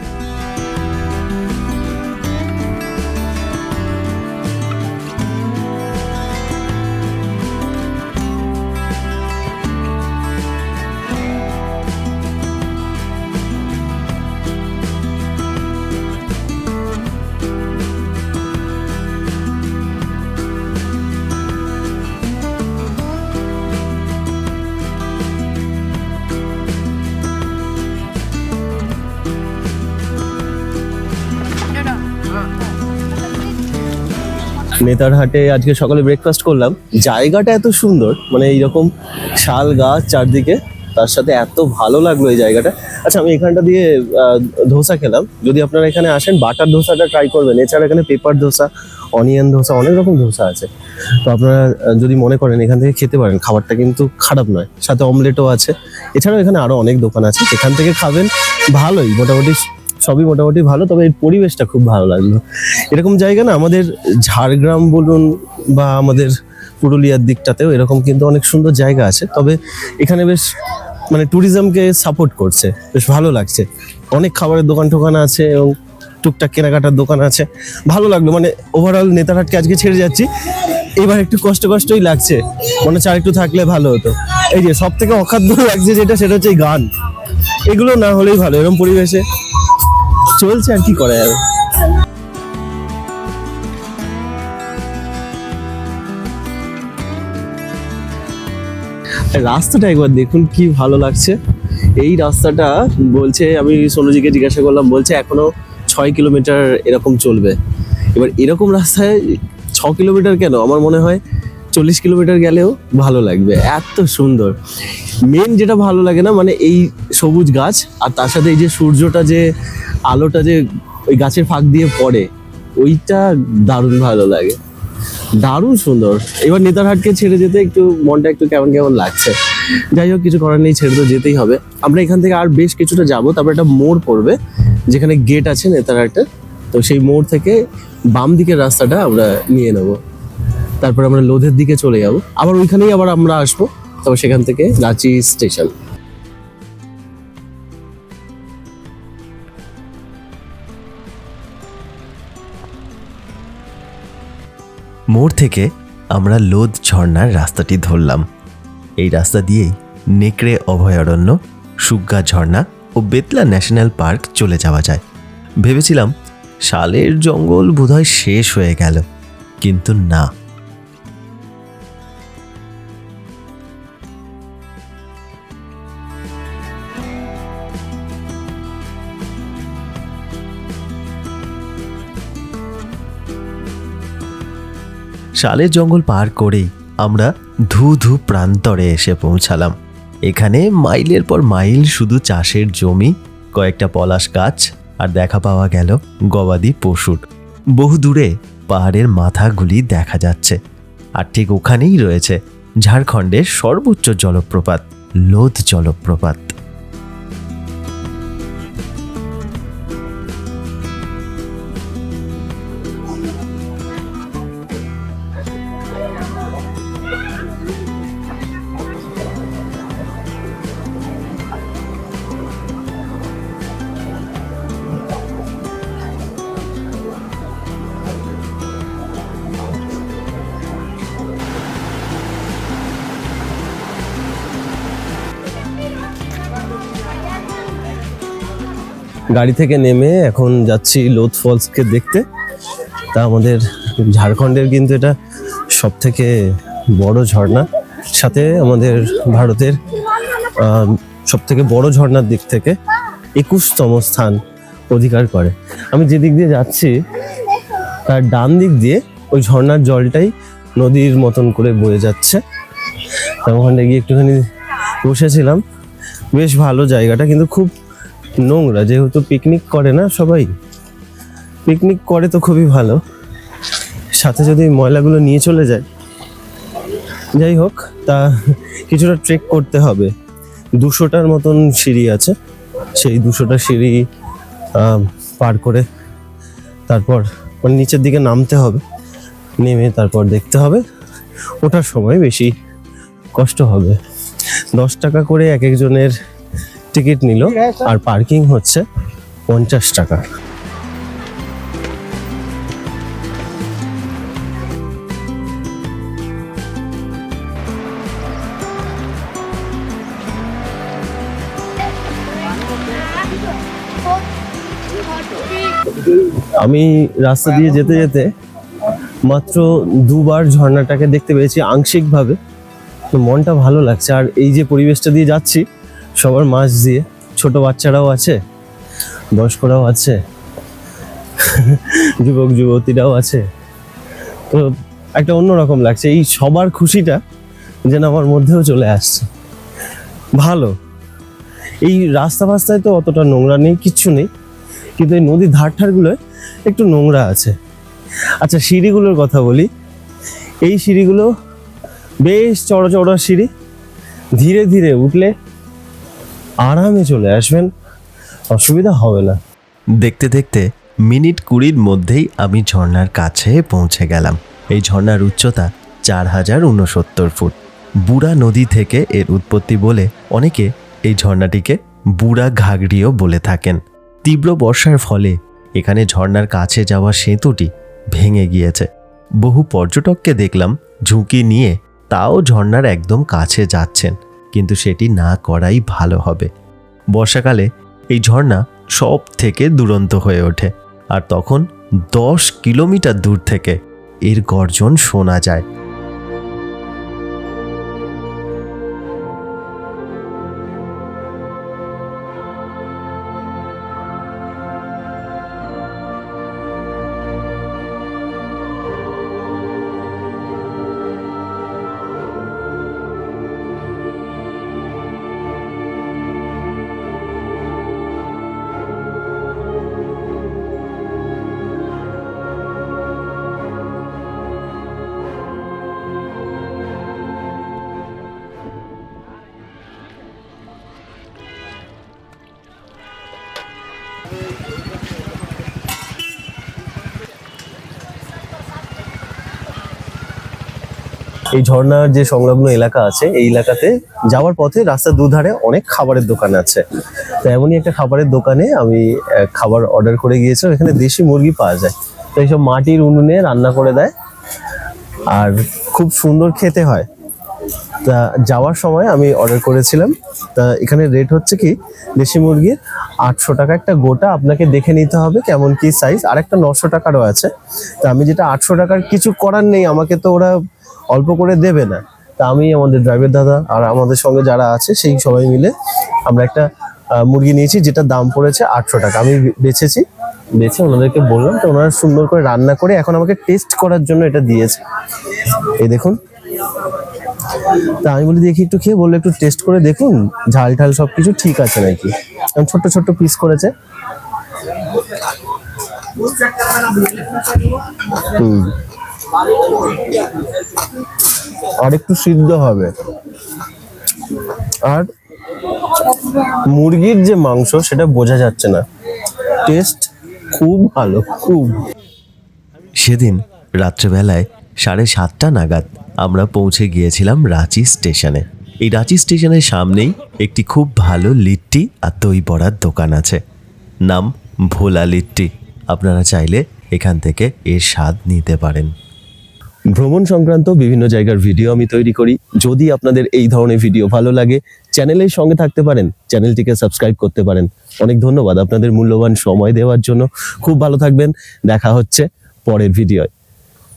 নেতারহাটে আজকে সকালে ব্রেকফাস্ট করলাম। জায়গাটা এত সুন্দর, মানে এইরকম শাল গাছ চারদিকে, তার সাথে এত ভালো লাগলো এই জায়গাটা। আচ্ছা, আমি এখানটা দিয়ে ধোসা খেলাম। যদি আপনারা এখানে আসেন বাটার ধোসাটা ট্রাই করবেন। এছাড়া এখানে পেপার ধোসা, অনিয়ন ধোসা, অনেক রকম ধোসা আছে। তো আপনারা যদি মনে করেন এখান থেকে খেতে পারেন, খাবারটা কিন্তু খারাপ নয়, সাথে অমলেটও আছে। এছাড়াও এখানে আরো অনেক দোকান আছে, এখান থেকে খাবেন ভালোই, মোটামুটি সবই মোটামুটি ভালো। তবে এই পরিবেশটা খুব ভালো লাগলো। এরকম জায়গা না আমাদের ঝাড়গ্রাম বলুন বা আমাদের পুরুলিয়ার দিকটাতেও এরকম কিন্তু অনেক সুন্দর জায়গা আছে। তবে এখানে বেশ মানে ট্যুরিজমকে সাপোর্ট করছে, বেশ ভালো লাগছে। অনেক খাবারের দোকান টোকান আছে এবং টুকটাক কেনাকাটার দোকান আছে, ভালো লাগলো। মানে ওভারঅল নেতারহাটকে আজকে ছেড়ে যাচ্ছি, এবার একটু কষ্টই লাগছে, মনে হচ্ছে আর একটু থাকলে ভালো হতো। এই যে সব থেকে অখাদ্য লাগছে যেটা, সেটা হচ্ছে এই গান। এগুলো না হলেই ভালো, এরকম পরিবেশে চলছে আর কি করা যাবে। রাস্তাটা একবার দেখুন কি ভালো লাগছে। এই রাস্তাটা বলছে, আমি সোনুজিকে জিজ্ঞাসা করলাম, বলছে এখনো 6 কিলোমিটার এরকম চলবে। এবার এরকম রাস্তায় 6 কিলোমিটার কেন, আমার মনে হয় 40 কিলোমিটার গেলেও ভালো লাগবে, এত সুন্দর। মেন যেটা ভালো লাগে না, মানে এই সবুজ গাছ আর তার সাথে এই যে সূর্যটা, যে আলোটা যে ওই গাছের ফাঁক দিয়ে পড়ে, ওইটা দারুণ ভালো লাগে, দারুণ সুন্দর। এবার নেতারহাটকে ছেড়ে যেতে একটু মনটা একটু কেমন কেমন লাগছে। যাই হোক, কিছু করার নেই, ছেড়ে তো যেতেই হবে। আমরা এখান থেকে আর বেশ কিছুটা যাবো, তারপর একটা মোড় পড়বে যেখানে গেট আছে নেতারহাটের। তো সেই মোড় থেকে বাম দিকের রাস্তাটা আমরা নিয়ে নেব, তারপর আমরা লোধের দিকে চলে যাব। আবার ওইখানেই আবার আমরা আসবো, তবে সেখান থেকে রাঁচি স্টেশন। মোড় থেকে আমরা লোধ ঝর্ণার রাস্তাটি ধরলাম। এই রাস্তা দিয়েই নেকড়ে অভয়ারণ্য, সুগ্গা ঝর্ণা ও বেতলা ন্যাশনাল পার্ক চলে যাওয়া যায়। ভেবেছিলাম শালের জঙ্গল বোধহয় শেষ হয়ে গেল, কিন্তু না। শালের জঙ্গল পার করেই আমরা ধু ধু প্রান্তরে এসে পৌঁছালাম। এখানে মাইলের পর মাইল শুধু চাষের জমি, কয়েকটা পলাশ গাছ আর দেখা পাওয়া গেল গবাদি পশুর। বহু দূরে পাহাড়ের মাথাগুলি দেখা যাচ্ছে। আর ঠিক ওখানেই রয়েছে ঝাড়খণ্ডের সর্বোচ্চ জলপ্রপাত লোধ জলপ্রপাত। গাড়ি থেকে নেমে এখন যাচ্ছি লোধ ফলসকে দেখতে। তা আমাদের ঝাড়খণ্ডের কিন্তু এটা সব থেকে বড় ঝর্ণা, সাথে আমাদের ভারতের সব থেকে বড় ঝর্ণার দিক থেকে 21তম স্থান অধিকার করে। আমি যে দিক দিয়ে যাচ্ছি তার ডান দিক দিয়ে ওই ঝর্ণার জলটাই নদীর মতন করে বয়ে যাচ্ছে। তা ওখানে গিয়ে একটুখানি বসেছিলাম, বেশ ভালো জায়গাটা, কিন্তু খুব নোংরা। যেহেতু পিকনিক করে না সবাই, পিকনিক করে তো খুবই ভালো, সাথে যদি ময়লাগুলো নিয়ে চলে যায়। যাই হোক, তা কিছুটা ট্রেক করতে হবে। 200টার মতন সিঁড়ি আছে, সেই 200টা সিঁড়ি পার করে তারপর মানে নিচের দিকে নামতে হবে। নেমে তারপর দেখতে হবে, ওঠার সময় বেশি কষ্ট হবে। 10 টাকা করে এক একজনের টিকিট নিল, আর পার্কিং হচ্ছে 50 টাকা। আমি রাস্তা দিয়ে যেতে যেতে মাত্র 2বার ঝর্ণাটাকে দেখতে পেয়েছি আংশিকভাবে, তো মনটা ভালো লাগছে। আর এই যে পরিবেশটা দিয়ে যাচ্ছি সবার মাঝ দিয়ে, ছোট বাচ্চারাও আছে, বয়স্করাও আছে, যুবক যুবতীরাও আছে, তো একটা অন্যরকম লাগছে। এই সবার খুশিটা যেন আমার মধ্যেও চলে আসছে। ভালো, এই রাস্তা ফাস্তায় তো অতটা নোংরা নেই, কিচ্ছু নেই, কিন্তু এই নদীর ধারগুলোয় একটু নোংরা আছে। আচ্ছা, সিঁড়িগুলোর কথা বলি। এই সিঁড়িগুলো বেশ চড়া চড়া সিঁড়ি, ধীরে ধীরে উঠলে আরামে চলে আসবেন, অসুবিধা হবে না। দেখতে দেখতে মিনিট 20-র মধ্যেই আমি ঝর্ণার কাছে পৌঁছে গেলাম। এই ঝর্ণার উচ্চতা 4069 ফুট। বুড়া নদী থেকে এর উৎপত্তি বলে অনেকে এই ঝর্ণাটিকে বুড়া ঘাগড়িও বলে থাকেন। তীব্র বর্ষার ফলে এখানে ঝর্ণার কাছে যাওয়া সেতুটি ভেঙে গিয়েছে। বহু পর্যটককে দেখলাম ঝুঁকি নিয়ে তাও ঝর্ণার একদম কাছে যাচ্ছেন, কিন্তু সেটি না করাই ভালো হবে। বর্ষাকালে এই ঝর্ণা সব থেকে দুরন্ত হয়ে ওঠে, আর তখন 10 কিলোমিটার দূর থেকে এর গর্জন শোনা যায়। এই ঝর্ণার যে সংলগ্ন এলাকা আছে, এই এলাকাতে যাওয়ার পথে রাস্তার দুধারে অনেক খাবারের দোকান আছে। তো এমনই একটা খাবারের দোকানে আমি খাবার অর্ডার করে গিয়েছিলাম। এখানে দেশি মুরগি পাওয়া যায়, তো এইসব মাটির উনুনে রান্না করে দেয়, আর খুব সুন্দর খেতে হয়। তা যাওয়ার সময় আমি অর্ডার করেছিলাম। তা এখানে রেট হচ্ছে কি, দেশি মুরগির 800 টাকা একটা গোটা, আপনাকে দেখে নিতে হবে কেমন কি সাইজ। আর একটা 900 টাকারও আছে। তা আমি যেটা 800 টাকার, কিছু করার নেই, আমাকে তো ওরা অল্প করে দেবে না। তা আমি, আমাদের ড্রাইভার দাদা আর আমাদের সঙ্গে যারা আছে সেই সবাই মিলে আমরা একটা মুরগি নিয়েছি, যেটা দাম পড়েছে 800 টাকা। আমি বেছে ওনাদেরকে বললাম, তো ওনারা সুন্দর করে রান্না করে এখন আমাকে টেস্ট করার জন্য এটা দিয়েছে। এই দেখুন। তা আমি বলি দেখি একটু খেয়ে, বললে একটু টেস্ট করে দেখুন ঝাল ঢাল সব কিছু ঠিক আছে নাকি। ছোট্ট ছোট্ট পিস করেছে। আর একটু সিদ্ধ হবে। আর মুরগির যে মাংস সেটা বোঝা যাচ্ছে না, টেস্ট খুব ভালো, খুব। সেদিন রাত্রেবেলায় 7:30 নাগাদ আমরা পৌঁছে গিয়েছিলাম রাঁচি স্টেশনে। এই রাঁচি স্টেশনের সামনেই একটি খুব ভালো লিট্টি আর দই বড়ার দোকান আছে, নাম ভোলা লিট্টি। আপনারা চাইলে এখান থেকে এর স্বাদ নিতে পারেন। ভ্রমণ সংক্রান্ত বিভিন্ন জায়গার ভিডিও আমি তৈরি করি। যদি আপনাদের এই ধরনের ভিডিও ভালো লাগে, চ্যানেলের সঙ্গে থাকতে পারেন, চ্যানেলটিকে সাবস্ক্রাইব করতে পারেন। অনেক ধন্যবাদ আপনাদের মূল্যবান সময় দেওয়ার জন্য। খুব ভালো থাকবেন, দেখা হচ্ছে পরের ভিডিওয়।